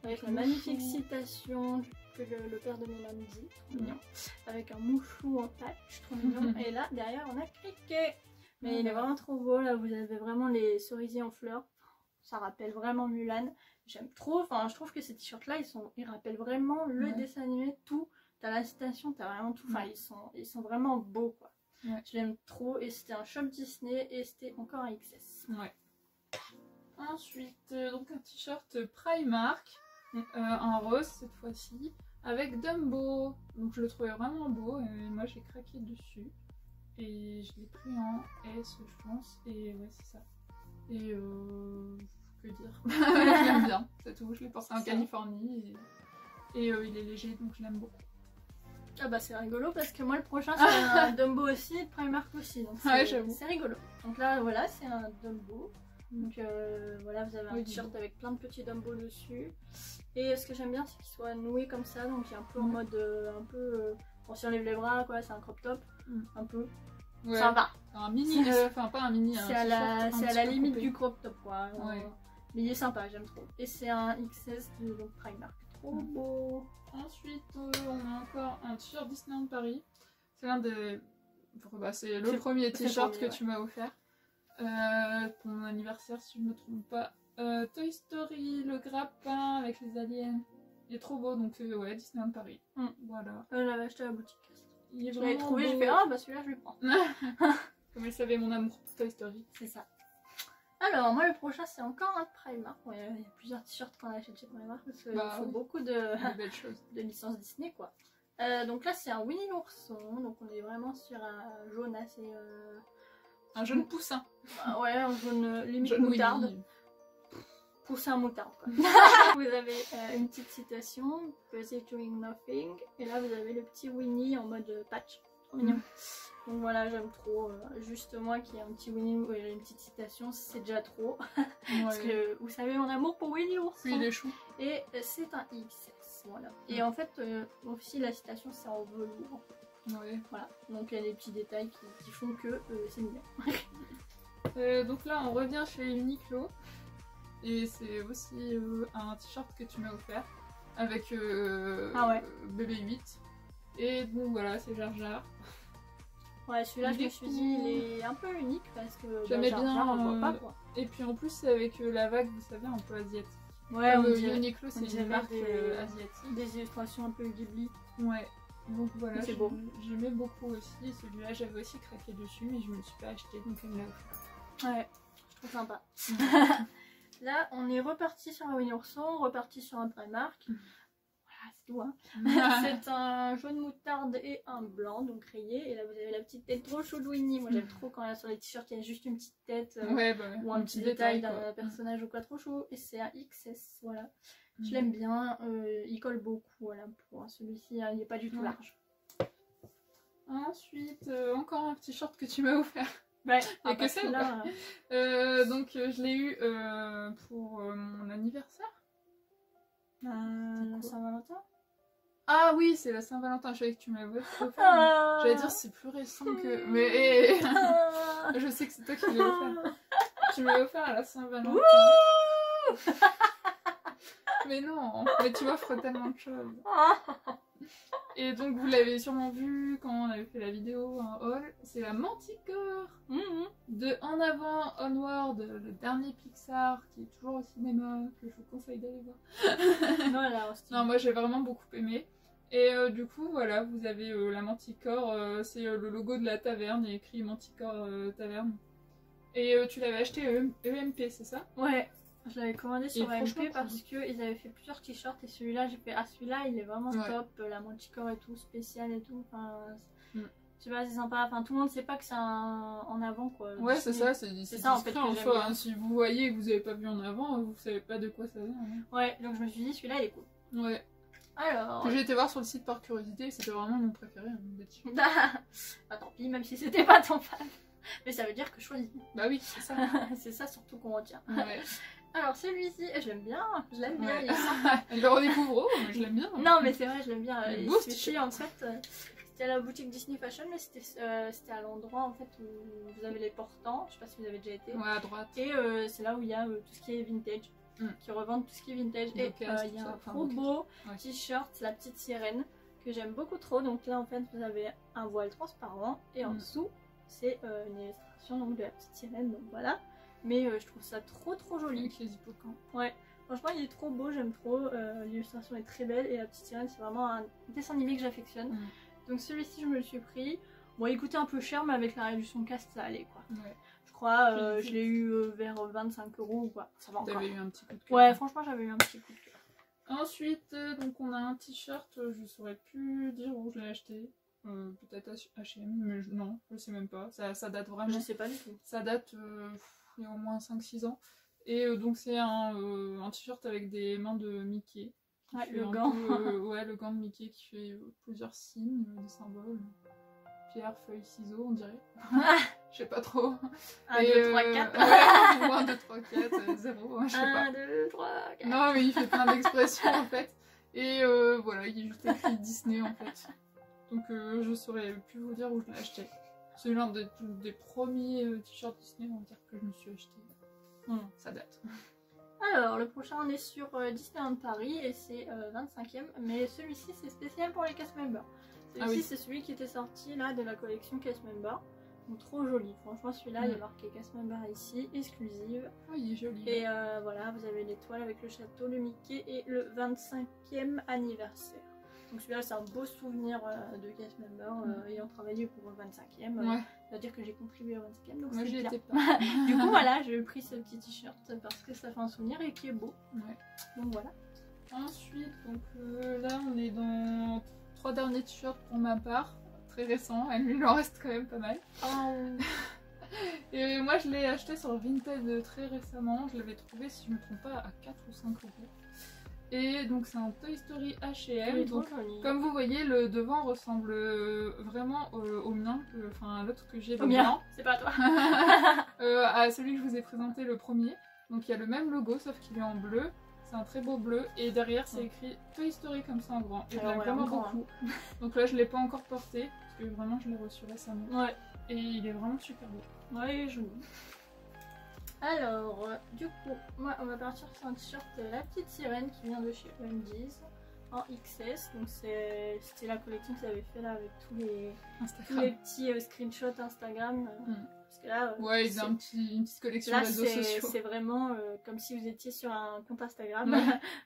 avec la magnifique citation que le père de Mulan dit, trop mignon, avec un mouchou en patch, trop mignon. Et là, derrière, on a Cricket. Mais il est vraiment trop beau, là vous avez vraiment les cerisiers en fleurs. Ça rappelle vraiment Mulan. J'aime trop, enfin je trouve que ces t-shirts là ils rappellent vraiment le dessin animé, tout. T'as la citation, t'as vraiment tout, enfin ils sont vraiment beaux quoi. Ouais. Je l'aime trop et c'était un shop Disney et c'était encore un XS. Ouais. Ensuite, donc un t-shirt Primark, en rose cette fois-ci, avec Dumbo. Donc je le trouvais vraiment beau et moi j'ai craqué dessus. Et je l'ai pris en S je pense, et ouais c'est ça. Et que dire, je l'aime bien, c'est tout, je l'ai porté en Californie et il est léger donc je l'aime beaucoup. Ah bah c'est rigolo parce que moi le prochain c'est un Dumbo aussi et Primark aussi, donc c'est rigolo. Donc là voilà c'est un Dumbo, donc voilà vous avez un t-shirt avec plein de petits Dumbo dessus. Et ce que j'aime bien c'est qu'il soit noué comme ça, donc il est un peu en mode bon, si on lève les bras quoi, c'est un crop top, un peu. Ouais. Ça va. Un mini, enfin pas un mini, c'est à la limite du crop top quoi. Ouais. Mais il est sympa, j'aime trop. Et c'est un XS de donc Primark. Trop beau. Ensuite, on a encore un t-shirt Disneyland Paris. C'est l'un des... Bah, c'est le premier t-shirt que tu m'as offert. Pour mon anniversaire, si je ne me trompe pas. Toy Story, le grappin avec les aliens. Il est trop beau, donc ouais, Disneyland Paris. Voilà. Je l'avais acheté à la boutique. Je l'avais trouvé, je fais ah bah celui-là je le prends. Comme elle savait mon amour pour Toy Story. C'est ça. Alors moi le prochain c'est encore un Primark. Ouais, il y a plusieurs t-shirts qu'on achète chez Primark parce qu'il faut beaucoup de belles choses, de licences Disney quoi. Donc là c'est un Winnie l'ourson, donc on est vraiment sur un jaune assez... Un jaune poussin. Ouais, un jaune limite jaune moutarde. Winnie. Poussin moutarde quoi. Vous avez une petite citation, Busy doing nothing, et là vous avez le petit Winnie en mode patch. Trop mignon. Donc voilà, j'aime trop. Juste moi qui ai un petit Winnie où il y a une petite citation, c'est déjà trop. Parce que vous savez mon amour pour Winnie l'ourson. Oui, il est chou. Et c'est un XS, voilà. Et en fait, aussi la citation c'est en velours. Ouais. Voilà, donc il y a des petits détails qui font que c'est mignon. Donc là, on revient chez Uniqlo. Et c'est aussi un t-shirt que tu m'as offert avec Bébé 8. Et donc voilà, c'est Jar Jar. Ouais, celui-là, je me suis dit, il est un peu unique parce que j'aimais Jar bien. Jar, on le voit pas quoi. Et puis en plus, c'est avec la vague, vous savez, un peu asiatique. Ouais, on dirait Uniqlo, c'est une marque asiatique. Des illustrations un peu Ghibli. Ouais. Donc voilà, c'est beau. J'aimais beaucoup aussi. Et celui-là, j'avais aussi craqué dessus, mais je me le suis pas acheté, donc elle me l'a offert. Ouais, je trouve sympa. Là, on est reparti sur un Winnie l'ourson, reparti sur un Primark. Voilà, c'est tout. Hein. C'est un jaune moutarde et un blanc, donc rayé. Et là, vous avez la petite tête trop chou de Winnie. Moi, j'aime trop quand sur les t-shirts, il y a juste une petite tête ou un petit détail d'un personnage ou quoi, trop chou. Et c'est un XS, voilà. Je l'aime bien, il colle beaucoup à la peau. Hein. Celui-ci, il n'est pas du tout large. Ensuite, encore un petit short que tu m'as offert. Ouais, il y a que ça là. Donc je l'ai eu pour mon anniversaire. La Saint-Valentin. Ah oui, c'est la Saint-Valentin, je savais que tu m'avais offert. J'allais dire c'est plus récent que... Mais je sais que c'est toi qui l'as offert. Tu m'as offert à la Saint-Valentin. Mais non, mais tu m'offres tellement de choses. Et donc vous l'avez sûrement vu quand on avait fait la vidéo, un haul, c'est la Manticore de En Avant, Onward, le dernier Pixar qui est toujours au cinéma, que je vous conseille d'aller voir. Non, moi j'ai vraiment beaucoup aimé. Et du coup voilà, vous avez la Manticore, c'est le logo de la taverne, il y a écrit Manticore Taverne. Et tu l'avais acheté EMP, c'est ça? Ouais. Je l'avais commandé sur EMP parce qu'ils avaient fait plusieurs t-shirts et celui-là, j'ai fait celui-là il est vraiment top, la Manticore et tout, spécial et tout. Enfin, je sais pas, c'est sympa. Enfin, tout le monde sait pas que c'est En Avant quoi. Ouais, c'est ça, c'est ça en fait. En soi, hein, si vous voyez que vous avez pas vu En Avant, vous savez pas de quoi ça vient. Hein. Ouais, donc je me suis dit celui-là il est cool. Ouais. Alors. Que j'ai été voir sur le site par curiosité, c'était vraiment mon préféré. Hein, bah tant pis, même si c'était pas ton fan. Mais ça veut dire que je choisis. Bah oui, c'est ça. C'est ça surtout qu'on retient. Ouais. Alors celui-ci, je l'aime bien, il est sympa. Elle le redécouvre, mais je l'aime bien. Non mais c'est vrai, je l'aime bien. Celui-ci en fait, c'était à la boutique Disney Fashion, mais c'était à l'endroit en fait où vous avez les portants, je sais pas si vous avez déjà été. Ouais, à droite. Et c'est là où il y a tout ce qui est vintage, qui revendent tout ce qui est vintage. Et il y a un trop beau t-shirt, la petite sirène, que j'aime beaucoup trop. Donc là en fait vous avez un voile transparent et en dessous c'est une illustration donc, de la petite sirène, donc voilà. Mais je trouve ça trop joli. Avec les hippocampes. Ouais, franchement il est trop beau, j'aime trop. L'illustration est très belle et la petite sirène c'est vraiment un dessin animé que j'affectionne. Donc celui-ci je me le suis pris. Bon il coûtait un peu cher mais avec la réduction casse ça allait quoi. Ouais. Je crois je l'ai eu vers 25 € ou quoi. Ça va encore. T'avais eu un petit coup de cœur. Ouais franchement j'avais eu un petit coup de cœur. Ensuite donc on a un t-shirt, je saurais plus dire où je l'ai acheté. Peut-être H&M, mais non, je sais même pas. Ça date vraiment. Je sais pas du tout. Ça date il y a au moins 5-6 ans. Et donc c'est un t-shirt avec des mains de Mickey. Ouais, le gant. Ouais, le gant de Mickey qui fait plusieurs signes, des symboles. Pierre, feuille, ciseaux, on dirait. Je sais pas trop. 1, 2, 3, 4. Ouais, 1, 2, 3, 4, 0, je sais pas. 1, 2, 3, 4. Non, mais il fait plein d'expressions en fait. Et voilà, il est juste écrit Disney en fait. Donc je saurais plus vous dire où je l'ai acheté. C'est l'un des premiers t-shirts Disney, on va dire, que je me suis acheté. Ça date. Alors, le prochain, on est sur Disneyland Paris et c'est 25e. Mais celui-ci, c'est spécial pour les cast members. Celui-ci, c'est celui qui était sorti là de la collection cast member. Donc, trop joli. Franchement, celui-là, il est marqué cast member ici, exclusive. Oh, il est joli. Et voilà, vous avez l'étoile avec le château, le Mickey et le 25e anniversaire. Donc celui-là c'est un beau souvenir de cast member ayant travaillé pour le 25e. C'est-à-dire que j'ai contribué au 25e, donc moi j'y étais pas. Du coup voilà, j'ai pris ce petit t-shirt parce que ça fait un souvenir et qui est beau. Donc voilà. Ensuite, donc là on est dans 3 derniers t-shirts pour ma part, très récents, il en reste quand même pas mal. Et moi je l'ai acheté sur Vinted très récemment, je l'avais trouvé si je me trompe pas à 4 ou 5 €. Et donc c'est un Toy Story H&M, donc comme vous voyez le devant ressemble vraiment au mien, enfin à l'autre que j'ai le blanc. C'est pas toi. À celui que je vous ai présenté le premier. Donc il y a le même logo sauf qu'il est en bleu, c'est un très beau bleu et derrière c'est écrit Toy Story comme ça en grand. Et je l'aime vraiment beaucoup. Donc là je l'ai pas encore porté parce que vraiment je l'ai reçu récemment. Et il est vraiment super beau. Ouais il est joli. Alors, du coup, moi on va partir sur un t-shirt La Petite Sirène qui vient de chez Undies en XS. Donc c'était la collection qu'ils avaient fait là avec tous les petits screenshots Instagram. Parce que là, ouais, ils ont une petite collection de réseaux sociaux. C'est vraiment comme si vous étiez sur un compte Instagram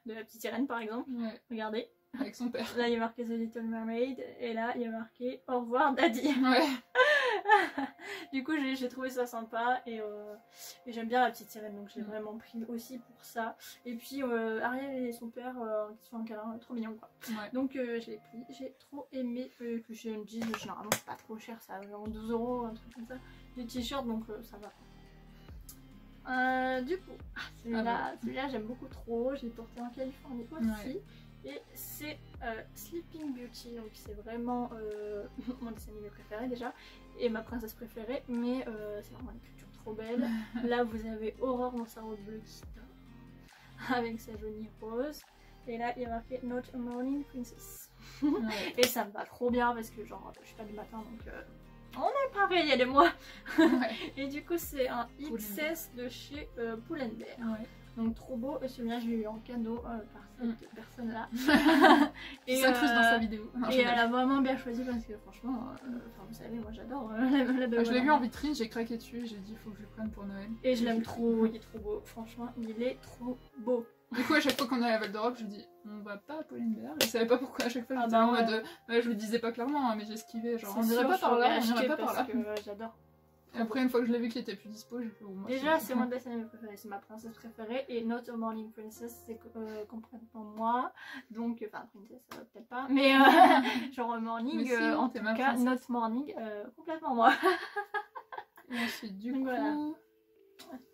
de La Petite Sirène par exemple. Regardez. Avec son père. Là il y a marqué The Little Mermaid et là il y a marqué Au revoir Daddy. Du coup j'ai trouvé ça sympa et j'aime bien La Petite Sirène donc j'ai vraiment pris aussi pour ça. Et puis Ariel et son père qui sont en câlin, trop mignon quoi. Donc je l'ai pris, j'ai trop aimé que chez Undies, généralement c'est pas trop cher, ça genre 12 €, un truc comme ça. Les t-shirts donc ça va. Du coup, celui-là j'aime beaucoup trop. Je l'ai porté en Californie aussi. Et c'est Sleeping Beauty. Donc c'est vraiment mon dessin animé préféré déjà. Et ma princesse préférée. Mais c'est vraiment une culture trop belle. Là vous avez Aurore dans sa robe bleue qui dort avec sa jolie rose. Et là il y a marqué Not a Morning Princess. Et ça me va trop bien parce que genre je suis pas du matin donc on est pareil elle et moi. Et du coup c'est un XS de chez Pull&Bear. Donc trop beau, et celui-là je l'ai eu en cadeau par cette personne là. Et s'incruste dans sa vidéo. Non, et elle a vraiment bien choisi parce que franchement, vous savez moi j'adore la je l'ai vu en vitrine, j'ai craqué dessus, j'ai dit il faut que je le prenne pour Noël. Et je l'aime trop, il est trop beau, franchement il est trop beau. Du coup à chaque fois qu'on est à Val d'Europe je dis on va pas à Pull&Bear, je savais pas pourquoi à chaque fois j'étais en mode, je le disais pas clairement hein, mais j'esquivais genre on irait pas par là, on irait pas par là. J'adore. Après une fois que je l'ai vu qu'il était plus dispo, j'ai fait au moins. Déjà c'est mon dessin animé préféré, c'est ma princesse préférée et Not a Morning Princess c'est complètement moi. Donc enfin princesse peut-être pas mais genre morning si, en tout cas princesse. Not morning complètement moi. Et ensuite du coup voilà.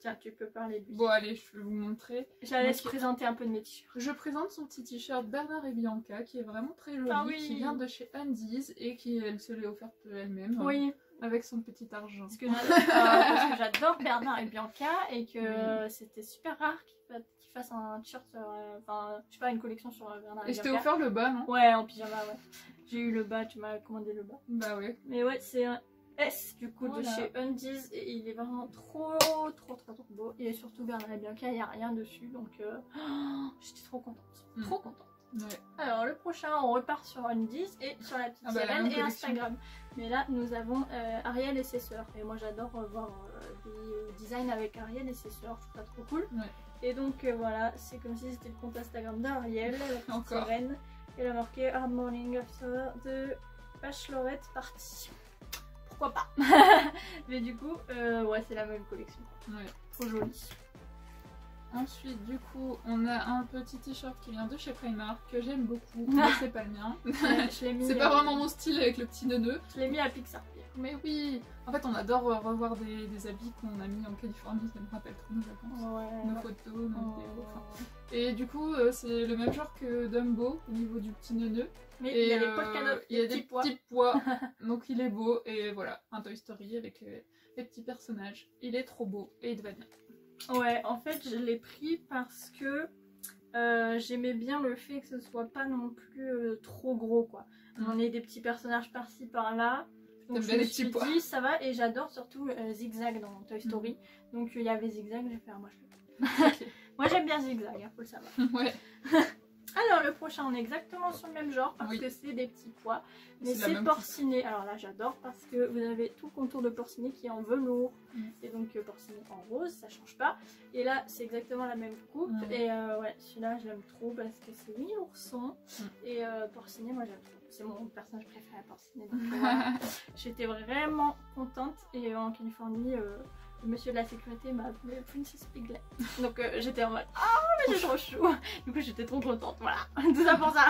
Tiens tu peux parler de lui. Bon allez je vais vous montrer. Je la laisse présenter un peu de mes t-shirts. Je présente son petit t-shirt Bernard et Bianca qui est vraiment très joli, qui vient de chez Undies et qui elle se l'est offerte elle-même. Oui. Avec son petit argent. Parce que j'adore Bernard et Bianca et que c'était super rare qu'ils fassent un t-shirt, enfin je sais pas, une collection sur Bernard et Bianca. Et je t'ai offert le bas non? Ouais en pyjama ouais. J'ai eu le bas, tu m'as commandé le bas. Bah ouais. Mais ouais c'est un S du coup de chez Undies et il est vraiment trop beau. Et surtout Bernard et Bianca il n'y a rien dessus donc j'étais trop contente. Trop contente. Ouais. Alors le prochain on repart sur Undies et sur la petite sirène et Instagram. Mais là nous avons Ariel et ses sœurs et moi j'adore voir des designs avec Ariel et ses sœurs, je trouve ça trop cool. Et donc voilà, c'est comme si c'était le compte Instagram d'Ariel, la petite sirène. Et elle a marqué Hard Morning After de Bachelorette Party. Pourquoi pas. Mais du coup ouais c'est la même collection. Trop jolie. Ensuite, du coup, on a un petit t-shirt qui vient de chez Primark que j'aime beaucoup, mais c'est pas le mien. C'est pas vraiment mon style avec le petit nœud. Je l'ai mis à Pixar. Mais oui, en fait, on adore revoir des habits qu'on a mis en Californie, ça me rappelle trop nos vacances, nos photos, nos vidéos. Enfin. Et du coup, c'est le même genre que Dumbo au niveau du petit nœud. Mais il y a des pots de cadeaux, il y a des petits pois, donc il est beau. Et voilà, un Toy Story avec les petits personnages. Il est trop beau et il te va bien. Ouais, en fait je l'ai pris parce que j'aimais bien le fait que ce soit pas non plus trop gros quoi. On est des petits personnages par-ci par-là. Donc je me suis dit ça va et j'adore surtout Zigzag dans Toy Story. Donc il y avait Zigzag, j'ai fait moi je le prends. Moi j'aime bien Zigzag, hein, faut le savoir. Ouais. Alors le prochain on est exactement sur le même genre parce que c'est des petits pois. Mais c'est porciné. Alors là j'adore parce que vous avez tout le contour de porciné qui est en velours. Et donc porciné en rose, ça change pas. Et là c'est exactement la même coupe. Et ouais celui-là je l'aime trop parce que c'est Winnie l'ourson. Et porciné moi j'aime trop. C'est mon personnage préféré porciné. Donc voilà. J'étais vraiment contente. Et en Californie le monsieur de la sécurité m'a appelé Princess Piglet. Donc j'étais en mode mais c'est trop chou. Du coup j'étais trop contente, voilà. Tout ça pour ça.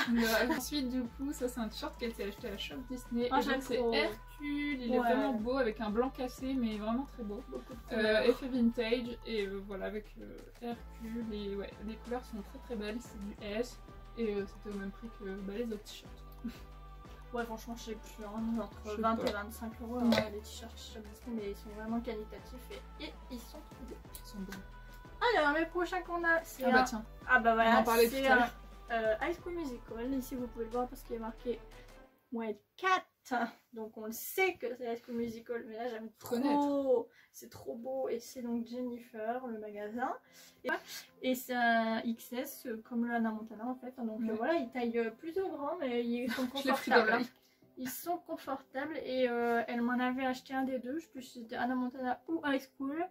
Ensuite du coup ça c'est un t-shirt qui a été acheté à la shop Disney. Et donc c'est Hercule, il est vraiment beau avec un blanc cassé mais vraiment très beau. Effet vintage et voilà avec Hercule et les couleurs sont très belles, c'est du S et c'était au même prix que les autres t-shirts. Ouais franchement je sais plus, entre 20 et 25 euros les t-shirts shop Disney mais ils sont vraiment qualitatifs et ils sont trop beaux. Ils sont beaux. Alors le prochain qu'on a c'est tiens. Voilà, on en parlait tout à l'heure. High School Musical, ici vous pouvez le voir parce qu'il est marqué Wild Cat. Donc on le sait que c'est High School Musical mais là j'aime trop. C'est trop beau et c'est donc Jennifer, le magasin. Et c'est un XS comme le Hannah Montana en fait. Donc voilà, ils taillent plutôt grand mais ils sont confortables. Ils sont confortables et elle m'en avait acheté un des deux. Je sais plus si c'était Hannah Montana ou High School.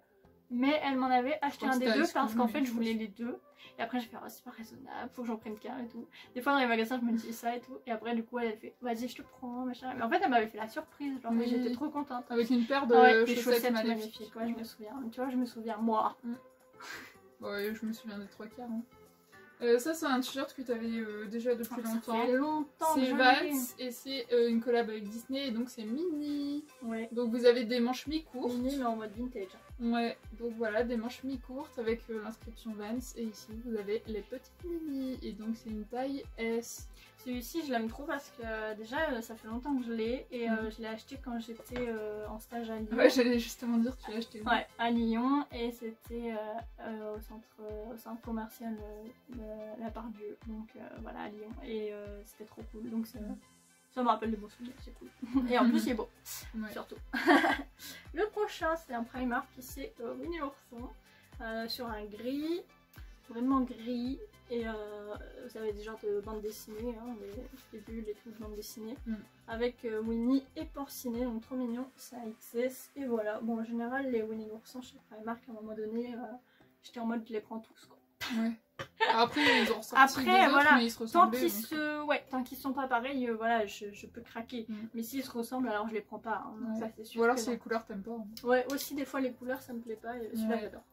Mais elle m'en avait acheté un des deux parce qu'en fait je voulais les deux. Et après j'ai fait c'est pas raisonnable, faut que j'en prenne qu'un et tout. Des fois dans les magasins je me dis ça et tout. Et après du coup elle fait vas-y je te prends machin. Mais en fait elle m'avait fait la surprise, genre j'étais trop contente. Avec une paire de chaussettes magnifiques. Ouais je me souviens, tu vois je me souviens moi. Ouais je me souviens des trois quarts. Ça c'est un t-shirt que tu avais déjà depuis longtemps. Ça fait longtemps. C'est Vans et c'est une collab avec Disney et donc c'est Minnie. Ouais. Donc vous avez des manches mi-courtes. Minnie mais en mode vintage. Ouais, donc voilà, des manches mi-courtes avec l'inscription Vans. Et ici, vous avez les petites mini. Et donc, c'est une taille S. Celui-ci, je l'aime trop parce que déjà, ça fait longtemps que je l'ai. Et je l'ai acheté quand j'étais en stage à Lyon. Ouais, j'allais justement dire, tu l'as acheté. Ouais, à Lyon. Et c'était au centre commercial La Part-Dieu. Donc voilà, à Lyon. Et c'était trop cool. Donc ça me rappelle des bons souvenirs, c'est cool. Et en plus, il est beau, surtout. Le prochain, c'est un Primark qui c'est Winnie l'ourson sur un gris, vraiment gris. Et vous avez des genres de bandes dessinées, hein, les bulles et tout, de bandes dessinées. Avec Winnie et Porcinet, donc trop mignon, c'est un XS. Et voilà, bon, en général, les Winnie l'ourson chez Primark, à un moment donné, j'étais en mode je les prends tous, quoi. Ouais. Après, ils ont ressorti des autres, voilà, mais ils se ressemblaient. Tant qu'ils sont pas pareils, voilà, je peux craquer. Mais s'ils se ressemblent, alors je les prends pas. Hein, ça, c'est sûr. Ou alors si les couleurs t'aimes pas. Ouais, aussi des fois les couleurs ça me plaît pas. Celui-là j'adore.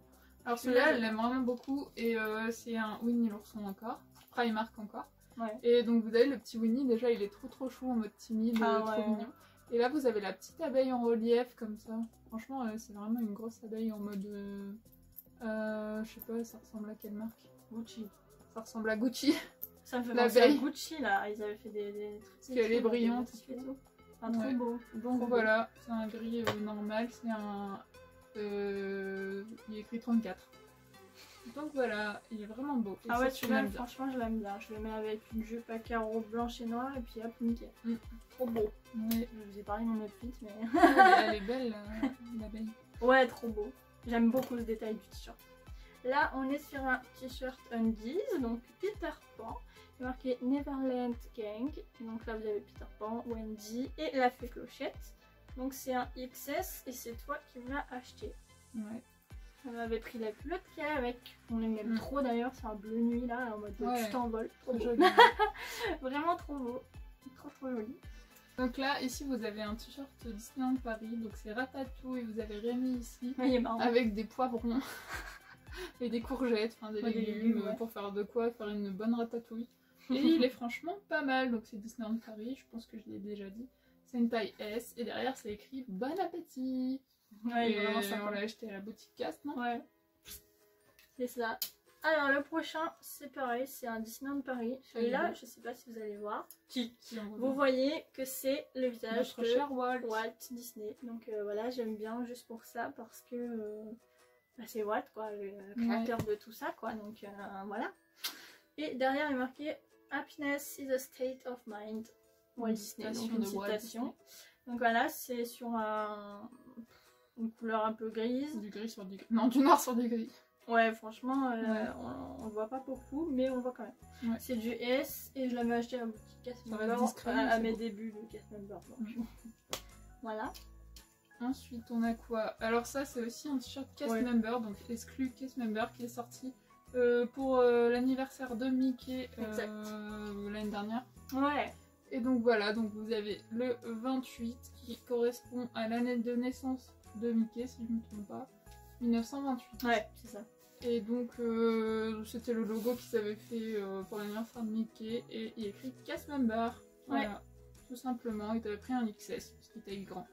Alors celui-là, je l'aime vraiment beaucoup. Et c'est un Winnie l'ourson encore. Primark encore. Ouais. Et donc vous avez le petit Winnie, déjà il est trop chou en mode timide, trop mignon. Et là vous avez la petite abeille en relief comme ça. Franchement, c'est vraiment une grosse abeille en mode... je sais pas, ça ressemble à quelle marque? Gucci. Ça ressemble à Gucci. Ça me fait penser à Gucci là, ils avaient fait des trucs. Parce qu'elle est brillante. Enfin, trop beau. Donc voilà, c'est un gris normal, c'est un... il est écrit 34. Donc voilà, il est vraiment beau. Ah ouais, celui-là, franchement, je l'aime bien. Je le mets avec une jupe à carreaux blanche et noir et puis hop, nickel. Trop beau. Ouais. Je vous ai parlé de mon outfit, mais... elle est belle, l'abeille. Ouais, trop beau. J'aime beaucoup le détail du t-shirt. Là, on est sur un t-shirt Undies, donc Peter Pan. Il est marqué Neverland Gang. Et donc là, vous avez Peter Pan, Wendy et la fée Clochette. Donc c'est un XS et c'est toi qui me l'as acheté. Ouais. On avait pris la culotte qu'il y a avec. On l'aime trop d'ailleurs, c'est un bleu nuit là, en mode tu t'envoles. Trop joli. Vraiment trop beau. Trop joli. Donc là, ici vous avez un t-shirt Disneyland Paris, donc c'est Ratatouille, vous avez Rémi ici, avec des poivrons et des courgettes, enfin des légumes pour faire de quoi faire une bonne ratatouille. Et il est franchement pas mal, donc c'est Disneyland Paris, je pense que je l'ai déjà dit. C'est une taille S et derrière c'est écrit bon appétit. Ouais, et vraiment sympa. on l'a acheté à la boutique Cast, non? Ouais. C'est ça. Alors le prochain, c'est pareil, c'est un Disneyland Paris. Celui-là, je sais pas si vous allez voir. Vous voyez que c'est le visage de cher Walt Disney. Donc voilà, j'aime bien juste pour ça parce que c'est Walt, quoi, le créateur de tout ça, quoi. Donc voilà. Et derrière, il est marqué Happiness is a state of mind. Walt Disney, donc une citation. Donc voilà, c'est sur une couleur un peu grise. Du gris sur du gris. Non, du noir sur du gris. Ouais, franchement, on le voit pas beaucoup, mais on le voit quand même. Ouais. C'est du S et je l'avais acheté à la boutique Cast Member à mes débuts de Cast Member. Voilà. Ensuite, on a quoi? Alors ça, c'est aussi un t-shirt Cast Member, donc exclu Cast Member, qui est sorti pour l'anniversaire de Mickey l'année dernière. Ouais. Et donc voilà, donc vous avez le 28 qui correspond à l'année de naissance de Mickey, si je ne me trompe pas. 1928. Ouais, c'est ça. Et donc c'était le logo qu'ils avaient fait pour l'anniversaire de Mickey et il est écrit Cast Member. Voilà, tout simplement. Il t'avait pris un XS parce qu'il était grand.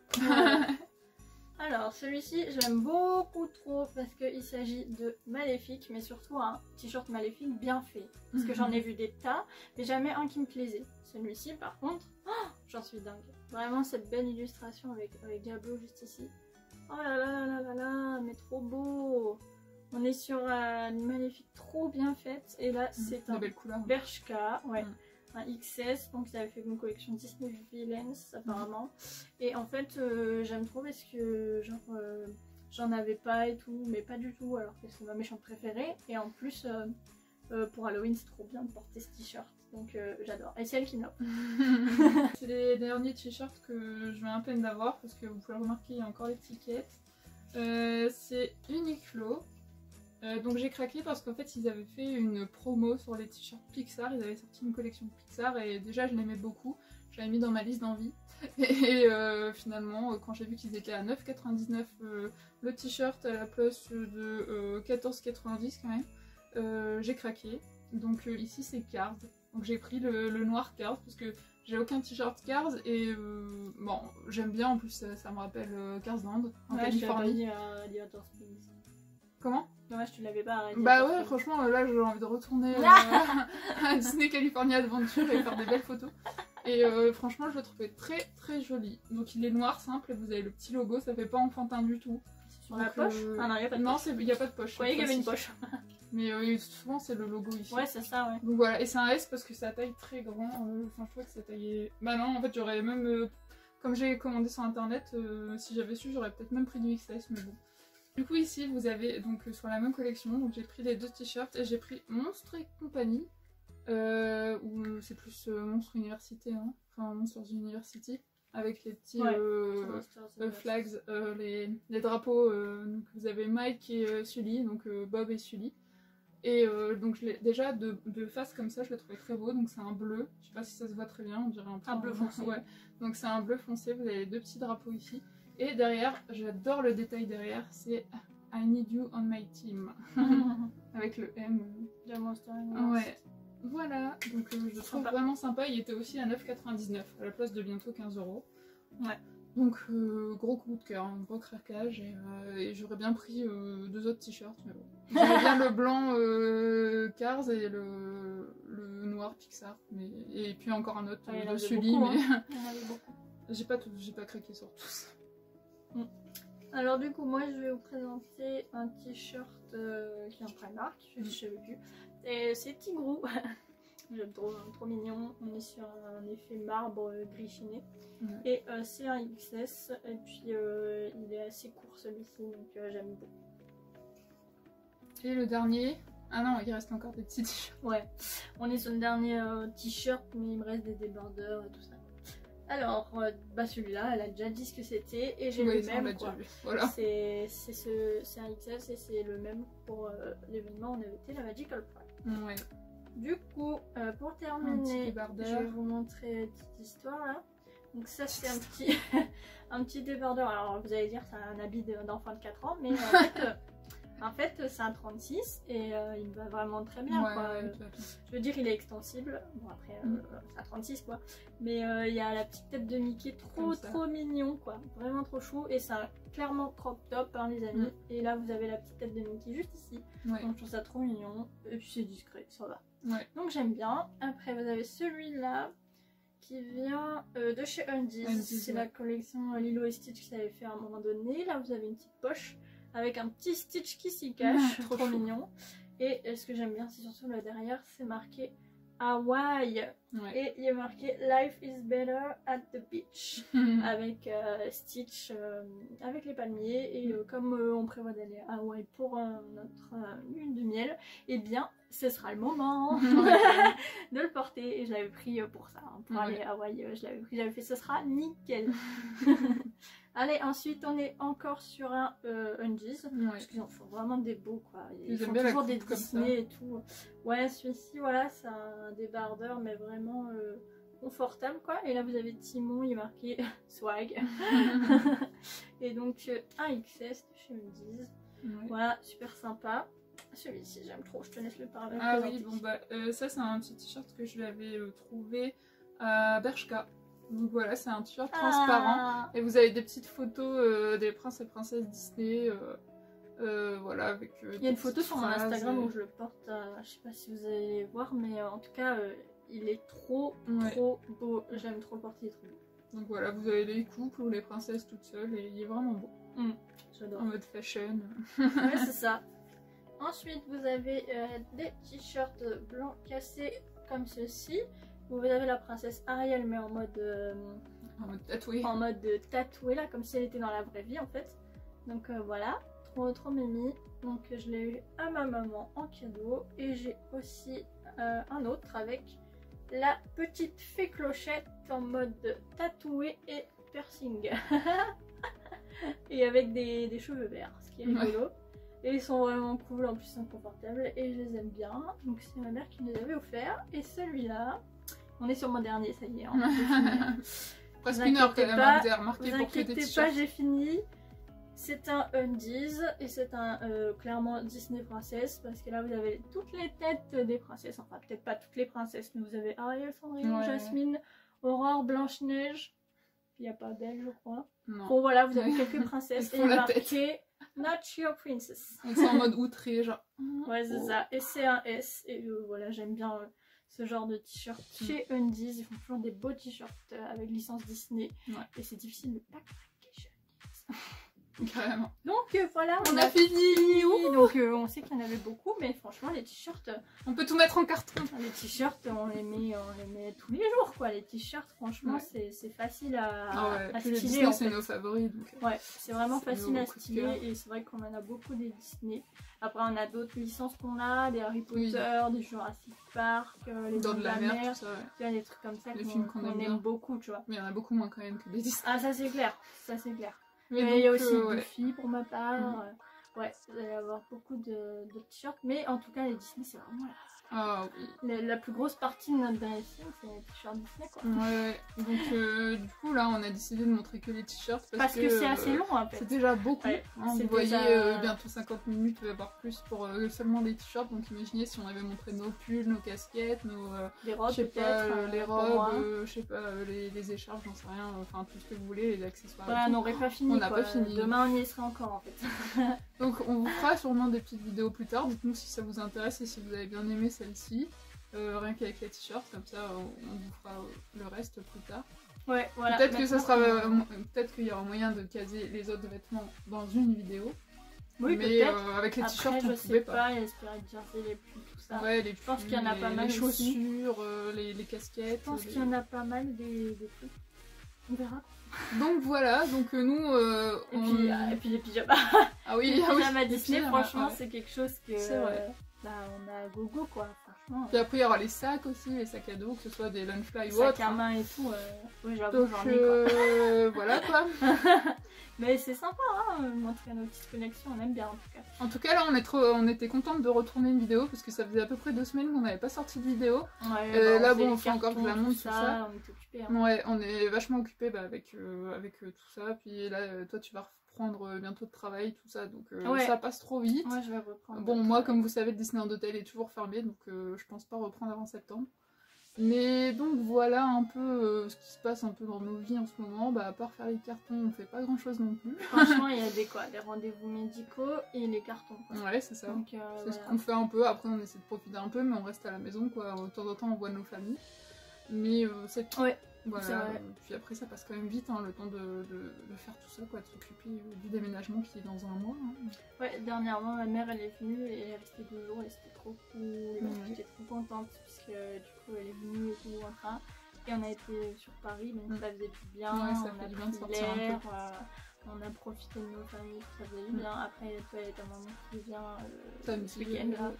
Alors celui-ci j'aime beaucoup trop parce qu'il s'agit de Maléfique, mais surtout un t-shirt Maléfique bien fait. Parce que j'en ai vu des tas, mais jamais un qui me plaisait. Celui-ci par contre, j'en suis dingue. Vraiment cette belle illustration avec Diablo juste ici. Oh là là là là là, mais trop beau. On est sur une Maléfique trop bien faite. Et là c'est un Bershka, un XS, donc ils avaient fait une collection Disney Villains apparemment. Et en fait j'aime trop parce que genre j'en avais pas et tout, mais pas du tout alors que c'est ma méchante préférée. Et en plus pour Halloween c'est trop bien de porter ce t-shirt, donc j'adore. Et c'est elle qui me l'a. C'est les derniers t-shirts que je viens à peine d'avoir parce que vous pouvez le remarquer, il y a encore l'étiquette. C'est Uniqlo. Donc j'ai craqué parce qu'en fait ils avaient fait une promo sur les t-shirts Pixar, ils avaient sorti une collection Pixar et déjà je l'aimais beaucoup, je l'avais mis dans ma liste d'envie et finalement quand j'ai vu qu'ils étaient à 9,99 le t-shirt à la place de 14,90 quand même, j'ai craqué. Donc ici c'est Cars, Donc j'ai pris le noir Cars parce que j'ai aucun t-shirt Cars et bon, j'aime bien, en plus ça me rappelle Cars Land en Californie. Comment? Ouais, je te l'avais pas arrêté. Bah ouais, franchement, là j'ai envie de retourner à Disney California Adventure et faire des belles photos. Et franchement, je le trouvais très très joli. Donc il est noir, simple, et vous avez le petit logo, ça fait pas enfantin du tout. Sur la poche? Ah non, il n'y a pas de poche. Non, il n'y a pas de poche. Je croyais qu'il y avait une poche. Mais souvent c'est le logo ici. Ouais, c'est ça, ouais. Donc voilà, et c'est un S parce que c'est à taille très grand. Enfin, je crois que c'est taillé. Bah non, en fait, j'aurais même. Comme j'ai commandé sur internet, si j'avais su, j'aurais peut-être même pris du XS, mais bon. Du coup, ici, vous avez donc sur la même collection, donc j'ai pris les deux t-shirts et j'ai pris Monstre et compagnie. Où c'est plus Monstre Université, hein. Enfin Monsters University, avec les petits flags, les drapeaux. Donc vous avez Mike et Sully, donc Bob et Sully. Et donc déjà de face comme ça, je le trouvais très beau. Donc c'est un bleu, je sais pas si ça se voit très bien, on dirait un bleu foncé. Ouais. Donc c'est un bleu foncé, vous avez les deux petits drapeaux ici. Et derrière, j'adore le détail derrière, c'est I need you on my team. Avec le M. De Monster. Ouais. Voilà, donc je le trouve vraiment sympa. Il était aussi à 9,99 à la place de bientôt 15 €. Ouais. Donc gros coup de cœur, un gros craquage. Et j'aurais bien pris deux autres t-shirts, mais bon. J'avais bien le blanc Cars et le noir Pixar. Et puis encore un autre de Sully, mais j'ai pas craqué sur tous. Alors du coup, moi je vais vous présenter un t-shirt qui est en Primark, je savais plus. Et c'est Tigrou. J'aime trop mignon. On est sur un effet marbre gris chiné. Et c'est un XS. Et puis il est assez court celui-ci, donc j'aime beaucoup. Et le dernier. Ah non, il reste encore des petits t-shirts. Ouais, on est sur le dernier t-shirt, mais il me reste des débardeurs et tout ça. Alors, bah celui-là, elle a déjà dit ce que c'était et j'ai le même. Voilà. C'est un XS et c'est le même pour l'événement où on avait été la Magical Pride. Ouais. Du coup, pour terminer, je vais vous montrer une petite histoire là. Donc ça c'est un petit un petit débardeur. Alors vous allez dire c'est un habit d'enfant de 4 ans, mais en fait c'est un 36 et il me va vraiment très bien. Ouais, quoi. Je veux dire il est extensible. Bon après c'est un 36 quoi. Mais il y a la petite tête de Mickey trop mignon quoi. Vraiment trop chou et c'est clairement crop top hein, les amis. Et là vous avez la petite tête de Mickey juste ici. Donc je trouve ça trop mignon. Et puis c'est discret, ça va. Donc j'aime bien. Après vous avez celui-là qui vient de chez Undies. C'est la collection Lilo et Stitch qui s'avait fait à un moment donné. Là vous avez une petite poche avec un petit Stitch qui s'y cache, trop mignon. Et ce que j'aime bien c'est surtout là derrière, c'est marqué Hawaii. Et il est marqué Life is better at the beach. Avec Stitch avec les palmiers. Et comme on prévoit d'aller à Hawaï pour notre lune de miel, et bien ce sera le moment de le porter. Et je l'avais pris pour ça, hein, pour aller à Hawaï. Je l'avais pris, j'avais fait ce sera nickel. Allez, ensuite on est encore sur un Undies. Parce qu'ils en font vraiment des beaux quoi. Ils font toujours des Disney et tout. Ouais, celui-ci voilà, c'est un débardeur mais vraiment confortable quoi. Et là vous avez Timon, il est marqué swag. Et donc un XS de chez Undies. Voilà, super sympa. Celui-ci j'aime trop, je te laisse le parler. Ah oui, bon bah ça c'est un petit t-shirt que je l'avais trouvé à Bershka. Donc voilà, c'est un t-shirt transparent et vous avez des petites photos des princes et princesses Disney. Voilà, avec il y a une photo sur mon Instagram où je le porte, je sais pas si vous allez voir, mais en tout cas il est trop beau, j'aime trop le porter, il est trop beau. Donc voilà, vous avez les couples ou les princesses toutes seules et il est vraiment beau. J'adore. En mode fashion. Ouais, c'est ça. Ensuite, vous avez des t-shirts blancs cassés comme ceci. Vous avez la princesse Ariel, mais en mode tatoué. En mode tatoué, là, comme si elle était dans la vraie vie en fait. Donc voilà, trop mimi. Donc je l'ai eu à ma maman en cadeau. Et j'ai aussi un autre avec la petite fée clochette en mode tatoué et piercing. Et avec des cheveux verts, ce qui est rigolo. Et ils sont vraiment cool, en plus ils sont confortables et je les aime bien. Donc c'est ma mère qui me les avait offerts. Et celui-là, on est sur mon dernier, ça y est. Presque une heure quand même, vous avez remarqué pour que des t-shirts. Vous inquiétez pas, j'ai fini. c'est un Undies et c'est un clairement Disney princesse parce que là vous avez toutes les têtes des princesses, enfin peut-être pas toutes les princesses, mais vous avez Ariel, Cendrillon, Ouais. Jasmine, Aurore, Blanche-Neige, il n'y a pas d'elle je crois. Non. Bon voilà, vous avez quelques princesses Elles et font la marqué Not Your Princess. On est en mode outré, genre. Ouais, c'est ça. Et c'est un S. Et voilà, j'aime bien ce genre de t-shirt chez Undies. Ils font toujours des beaux t-shirts avec licence Disney. Ouais. Et c'est difficile de pas craquer chez Undies. Carrément. Donc voilà, On a fini. donc on sait qu'il y en avait beaucoup, mais franchement les t-shirts, On peut tout mettre en carton. on les met tous les jours quoi. Les t-shirts, franchement, Ouais. c'est facile à Puis les styler. Disney, En c'est fait. nos favoris. Donc, Ouais, c'est vraiment c'est facile nos à coups de styler cœur. et c'est vrai qu'on en a beaucoup des Disney. Après on a d'autres licences qu'on a, des Harry Potter, des Jurassic Park, les Dans Dents de la mer, tout ça, ouais. tu vois, des trucs comme ça Les films qu'on aime bien. beaucoup, tu vois. Mais il y en a beaucoup moins quand même que des Disney. Ah ça c'est clair, ça c'est clair. Mais Mais il y a donc, aussi ouais. Buffy pour ma part. Ouais, vous allez avoir beaucoup de t-shirts, mais en tout cas les Disney c'est vraiment Ah oui. la plus grosse partie de notre dressing, c'est les t-shirts Disney quoi. Ouais. Donc du coup là, on a décidé de montrer que les t-shirts Parce que c'est assez long en fait. C'est déjà beaucoup. Ouais, Hein, c'est vous voyez déjà- bientôt 50 minutes, voire plus pour seulement des t-shirts. Donc imaginez si on avait montré nos pulls, nos casquettes, nos Des robes je sais pas, peut-être, les pour moi. robes, je sais pas, les écharpes, j'en sais rien, enfin tout ce que vous voulez, les accessoires. et Ouais, on tout. n'aurait pas fini. On n'a quoi. pas fini. Demain on y sera encore en fait. Donc on vous fera sûrement des petites vidéos plus tard. Dites-nous si ça vous intéresse et si vous avez bien aimé celle-ci. Rien qu'avec les t-shirts, comme ça on vous fera le reste plus tard. Ouais, voilà. Peut-être que ça Maintenant, sera, peut-être qu'il y aura moyen de caser les autres vêtements dans une vidéo. Oui, mais peut-être. avec les t-shirts, Après, on je pouvait sais pas, il y a Spirit Jersey, les pulls, tout ça. Ouais, les Je pense pulls, qu'il y en a pas mal les aussi. chaussures, les casquettes. Je pense qu'il y en a pas mal des trucs. On verra. Donc voilà, donc nous. Et puis les pyjamas. Ah oui, Les ah oui, pyjamas les Disney, pyjamas, franchement, ouais. c'est quelque chose que. C'est vrai. Bah, on a gogo quoi, franchement. Puis après, il y aura les sacs aussi, les sacs à dos, que ce soit des lunchfly ou Sac autres. à hein. main et tout. Oui, j'avoue, Donc j'en ai quoi. voilà quoi. Mais c'est sympa, hein, montrer nos petites collections, on aime bien en tout cas. En tout cas, là, on était contente de retourner une vidéo parce que ça faisait à peu près 2 semaines qu'on n'avait pas sorti de vidéo. Ouais, là, on bon, faisait faut encore que je la montre, tout ça. On était occupés. Hein. Ouais, on est vachement occupés avec tout ça. Puis là, toi, tu vas reprendre bientôt de travail, tout ça. Donc Ouais. ça passe trop vite. Ouais, je vais reprendre. Bon, moi, comme vous savez, Disneyland Hotel est toujours fermé, donc je pense pas reprendre avant septembre. Mais donc voilà un peu ce qui se passe un peu dans nos vies en ce moment. Bah, à part faire les cartons, on fait pas grand chose non plus. Franchement, il y a des rendez-vous médicaux et les cartons. Quoi. Ouais, c'est ça. Donc, C'est voilà. ce qu'on fait un peu. Après, on essaie de profiter un peu, mais on reste à la maison, quoi. De temps en temps, on voit nos familles. Mais c'est tout. Ouais, Voilà. c'est vrai. Puis après, ça passe quand même vite, hein, le temps de faire tout ça, quoi, de s'occuper du déménagement qui est dans un mois. Hein. Ouais, dernièrement, ma mère, elle est venue et elle est restée 2 jours et c'était trop cool. Ouais. J'étais trop contente puisque du coup, elle est venue et tout, enfin. Et on a été sur Paris, donc ça faisait du bien. Ouais, ça on fait a du bien de pris sortir un l'air, peu. on a profité de nos familles, ça faisait du bien. Après, toi, et ta maman qui vient Samedi, ce week-end là.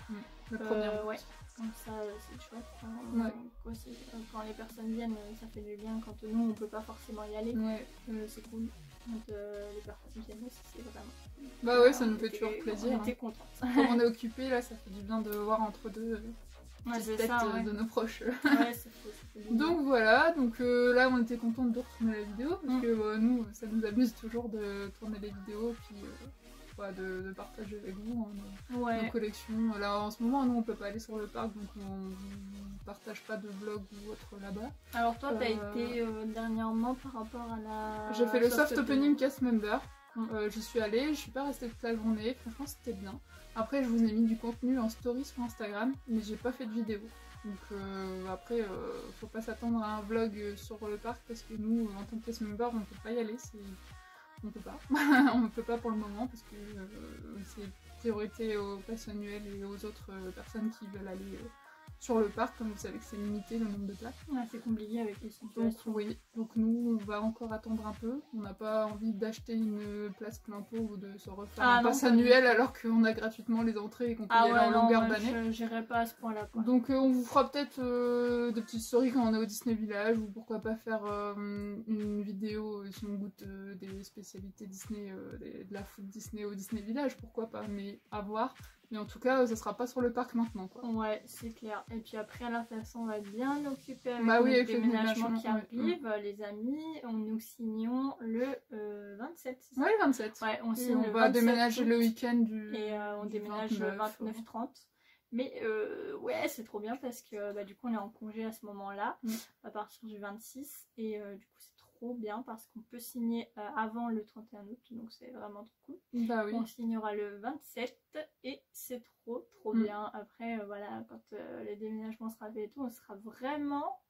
le premier mois. Ouais, comme ça c'est chouette. Hein. Ouais. Donc, aussi, quand les personnes viennent, ça fait du bien. Quand nous on peut pas forcément y aller, Ouais. c'est cool. Quand les personnes viennent aussi, c'est vraiment. Bah ouais, ça nous On fait était- toujours plaisir. On hein. était contents. Comme on est occupé, là, ça fait du bien de voir entre deux Ouais, petites c'est têtes ça, ouais. de nos proches. Ouais, ça fait du bien. Donc voilà, donc là on était contente de retourner la vidéo parce que nous ça nous amuse toujours de tourner les vidéos puis de partager avec vous hein, nos collections. Là en ce moment nous on peut pas aller sur le parc donc on partage pas de vlog ou autre là-bas. Alors toi t'as été dernièrement par rapport à la... J'ai fait le soft opening cast member. J'y suis allée, je suis pas restée toute la journée, franchement c'était bien. Après je vous ai mis du contenu en story sur Instagram mais j'ai pas fait de vidéo. Donc après faut pas s'attendre à un vlog sur le parc parce que nous en tant que cast member on peut pas y aller, on peut pas. On peut pas pour le moment parce que c'est priorité aux passes annuelles et aux autres personnes qui veulent aller sur le parc, comme vous savez que c'est limité le nombre de places. Ouais, c'est compliqué avec les Donc situations. oui, donc nous on va encore attendre un peu. On n'a pas envie d'acheter une place plein pot ou de se refaire un pass annuel alors qu'on a gratuitement les entrées et qu'on peut y aller en longueur d'année. J'irai pas à ce point-là quoi. Donc on vous fera peut-être des petites stories quand on est au Disney Village ou pourquoi pas faire une vidéo si on goûte des spécialités Disney, de la food Disney au Disney Village, pourquoi pas, mais à voir. Mais en tout cas, ça sera pas sur le parc maintenant, quoi. Ouais, c'est clair. Et puis après, là, de toute façon, on va être bien occupé avec Bah oui, notre avec le déménagement qui déménagement, arrive. Les amis, nous signons le 27, c'est ça? Ouais, le 27. Ouais, on Et signe on le va 27 déménager août, le week-end du. et on du déménage le 29. 29-30. Mais ouais, c'est trop bien parce que bah, du coup, on est en congé à ce moment-là, à partir du 26. Et du coup, c'est trop bien parce qu'on peut signer avant le 31 août, donc c'est vraiment trop cool. Bah oui. On signera le 27 et c'est trop bien. Après, voilà, quand le déménagement sera fait et tout, on sera vraiment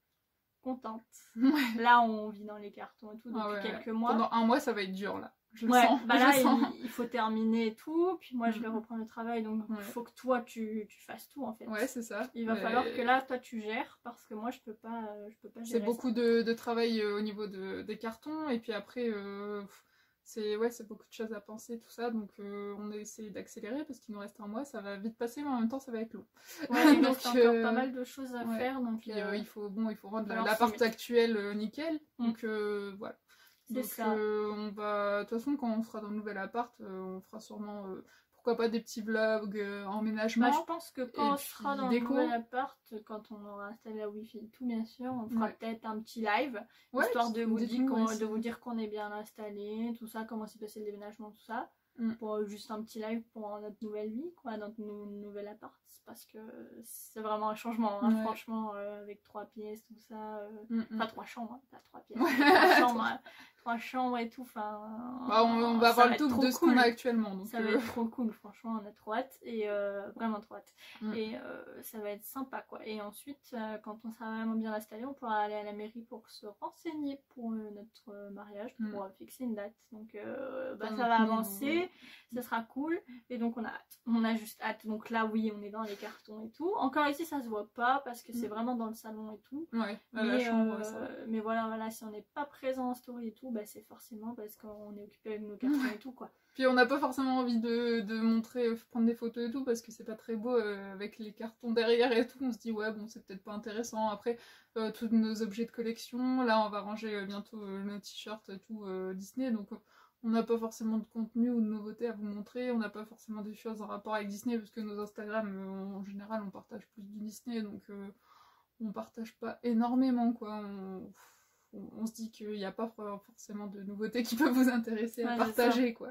contente. Ouais. Là, on vit dans les cartons et tout depuis ouais. quelques mois. Pendant un mois, ça va être dur, là. Je le Ouais, sens. bah je là, le sens. il faut terminer et tout. Puis moi, je vais reprendre le travail, donc il faut que toi, tu fasses tout, en fait. Ouais, c'est ça. Il va falloir que là, toi, tu gères, parce que moi, je peux pas gérer. C'est beaucoup de travail au niveau des cartons, et puis après, c'est beaucoup de choses à penser, tout ça, donc on a essayé d'accélérer, parce qu'il nous reste un mois, ça va vite passer, mais en même temps, ça va être long. Ouais, il reste encore pas mal de choses à faire, donc... Puis, il faut rendre alors, l'appart actuel nickel, donc voilà. C'est donc ça. on va, de toute façon, quand on sera dans le nouvel appart, on fera sûrement... pourquoi pas des petits vlogs emménagement. Bah, je pense que quand on sera dans le nouvel appart, quand on aura installé la wifi et tout, bien sûr, on fera peut-être un petit live, histoire de vous dire qu'on est bien installé, tout ça, comment s'est passé le déménagement, tout ça. Pour juste un petit live pour notre nouvelle vie, quoi, notre nouvel appart, parce que c'est vraiment un changement, hein, franchement, avec 3 pièces, tout ça, enfin 3 chambres, pas 3 pièces, 3 chambres et tout, enfin... Bah, on va avoir le double de ce qu'on a actuellement. Donc ça va être trop cool, franchement, on a trop hâte, et vraiment trop hâte. Et ça va être sympa, quoi. Et ensuite, quand on sera vraiment bien installé, on pourra aller à la mairie pour se renseigner pour notre mariage, pour fixer une date. Donc ça va avancer, ça sera cool, et donc on a juste hâte. Donc là, oui, on est dans les cartons et tout. Encore ici, ça se voit pas, parce que c'est vraiment dans le salon et tout. Ouais, la chambre, mais voilà, si on n'est pas présent en story et tout, bah, c'est forcément parce qu'on est occupé avec nos cartons et tout, quoi. Puis on n'a pas forcément envie de montrer, prendre des photos et tout, parce que c'est pas très beau avec les cartons derrière et tout. On se dit, ouais, bon, c'est peut-être pas intéressant. Après, tous nos objets de collection, là, on va ranger bientôt nos t-shirts et tout Disney, donc on n'a pas forcément de contenu ou de nouveautés à vous montrer. On n'a pas forcément des choses en rapport avec Disney, parce que nos Instagram, en général, on partage plus du Disney, donc on partage pas énormément, quoi. On se dit qu'il n'y a pas forcément de nouveautés qui peuvent vous intéresser à partager, quoi.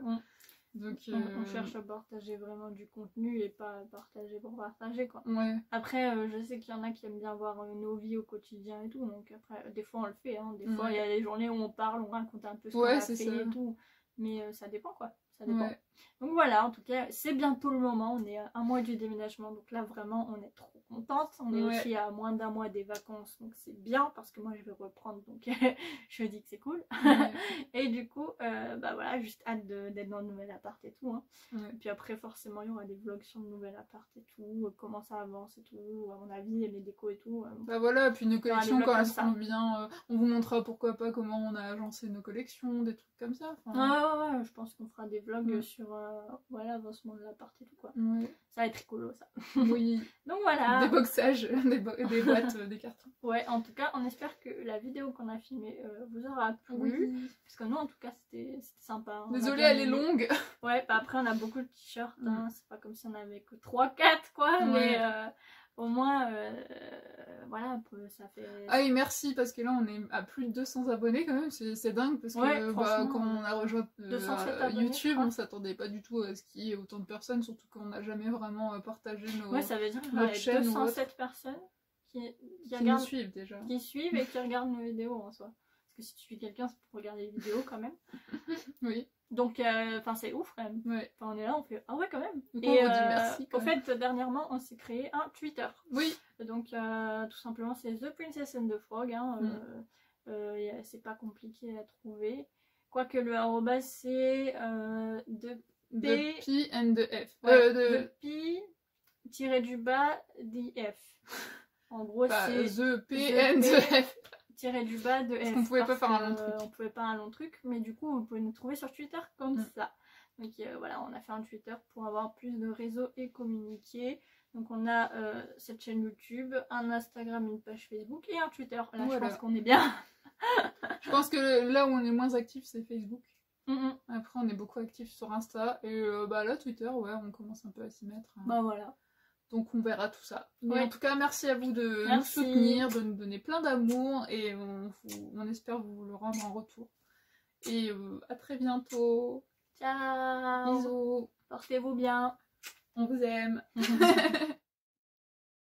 Donc, on cherche à partager vraiment du contenu et pas à partager pour partager, quoi. Ouais. Après, je sais qu'il y en a qui aiment bien voir nos vies au quotidien et tout, donc après, des fois on le fait, hein. Des fois il y a des journées où on parle, on raconte un peu ce qu'on a fait et tout, mais ça dépend, quoi. Ça dépend. Donc voilà, en tout cas, c'est bientôt le moment, on est à un mois du déménagement, donc là vraiment on est trop contente. On est aussi à moins d'un mois des vacances, donc c'est bien parce que moi je vais reprendre, donc je dis que c'est cool. Et du coup, bah voilà, juste hâte d'être dans le nouvel appart et tout, hein. Et puis après forcément il y aura des vlogs sur le nouvel appart et tout, comment ça avance et tout, à mon avis, les décos et tout. Bah voilà, puis nos collections quand elles seront bien, on vous montrera pourquoi pas comment on a agencé nos collections, des trucs comme ça. Ouais, je pense qu'on fera des vlogs sur voilà, l'avancement de l'appart et tout, quoi. Ça va être rigolo, ça. Oui. Donc voilà. Des boxages, des boîtes, des cartons. Ouais, en tout cas, on espère que la vidéo qu'on a filmée vous aura plu. Parce que nous, en tout cas, c'était sympa. Désolée, elle est longue. Ouais, bah après, on a beaucoup de t-shirts. Hein. C'est pas comme si on avait que 3-4, quoi. Mais au moins, voilà, ça fait... Ah oui, merci, parce que là, on est à plus de 200 abonnés quand même. C'est dingue, parce que quand on a rejoint YouTube, on s'attendait pas du tout à ce qu'il y ait autant de personnes, surtout qu'on n'a jamais vraiment partagé ça veut dire qu'il y a 207 personnes qui nous suivent déjà. Qui suivent et qui regardent nos vidéos en soi. Parce que si tu suis quelqu'un, c'est pour regarder les vidéos quand même. Oui. Donc, c'est ouf quand même. Ouais. On est là, on fait ah ouais quand même. Donc, et on vous dit merci. Au fait, dernièrement, on s'est créé un Twitter. Oui. Donc, tout simplement, c'est The Princess and the Frog. Hein. C'est pas compliqué à trouver. Quoique le arrobas, c'est The P and the F. The P-du-bas DF. En gros, c'est The P and the F. Du bas de F. On pouvait pas faire un long truc. On pouvait pas un long truc, mais du coup, vous pouvez nous trouver sur Twitter comme ça. Donc voilà, on a fait un Twitter pour avoir plus de réseaux et communiquer. Donc on a cette chaîne YouTube, un Instagram, une page Facebook et un Twitter. Là, je pense qu'on est bien. Je pense que là où on est moins actif, c'est Facebook. Après, on est beaucoup actifs sur Insta. Et là, Twitter, ouais, on commence un peu à s'y mettre. Bah voilà. Donc, on verra tout ça. Mais Ouais. en tout cas, merci à vous de nous soutenir, de nous donner plein d'amour. Et on espère vous le rendre en retour. Et à très bientôt. Ciao. Bisous. Portez-vous bien. On vous aime.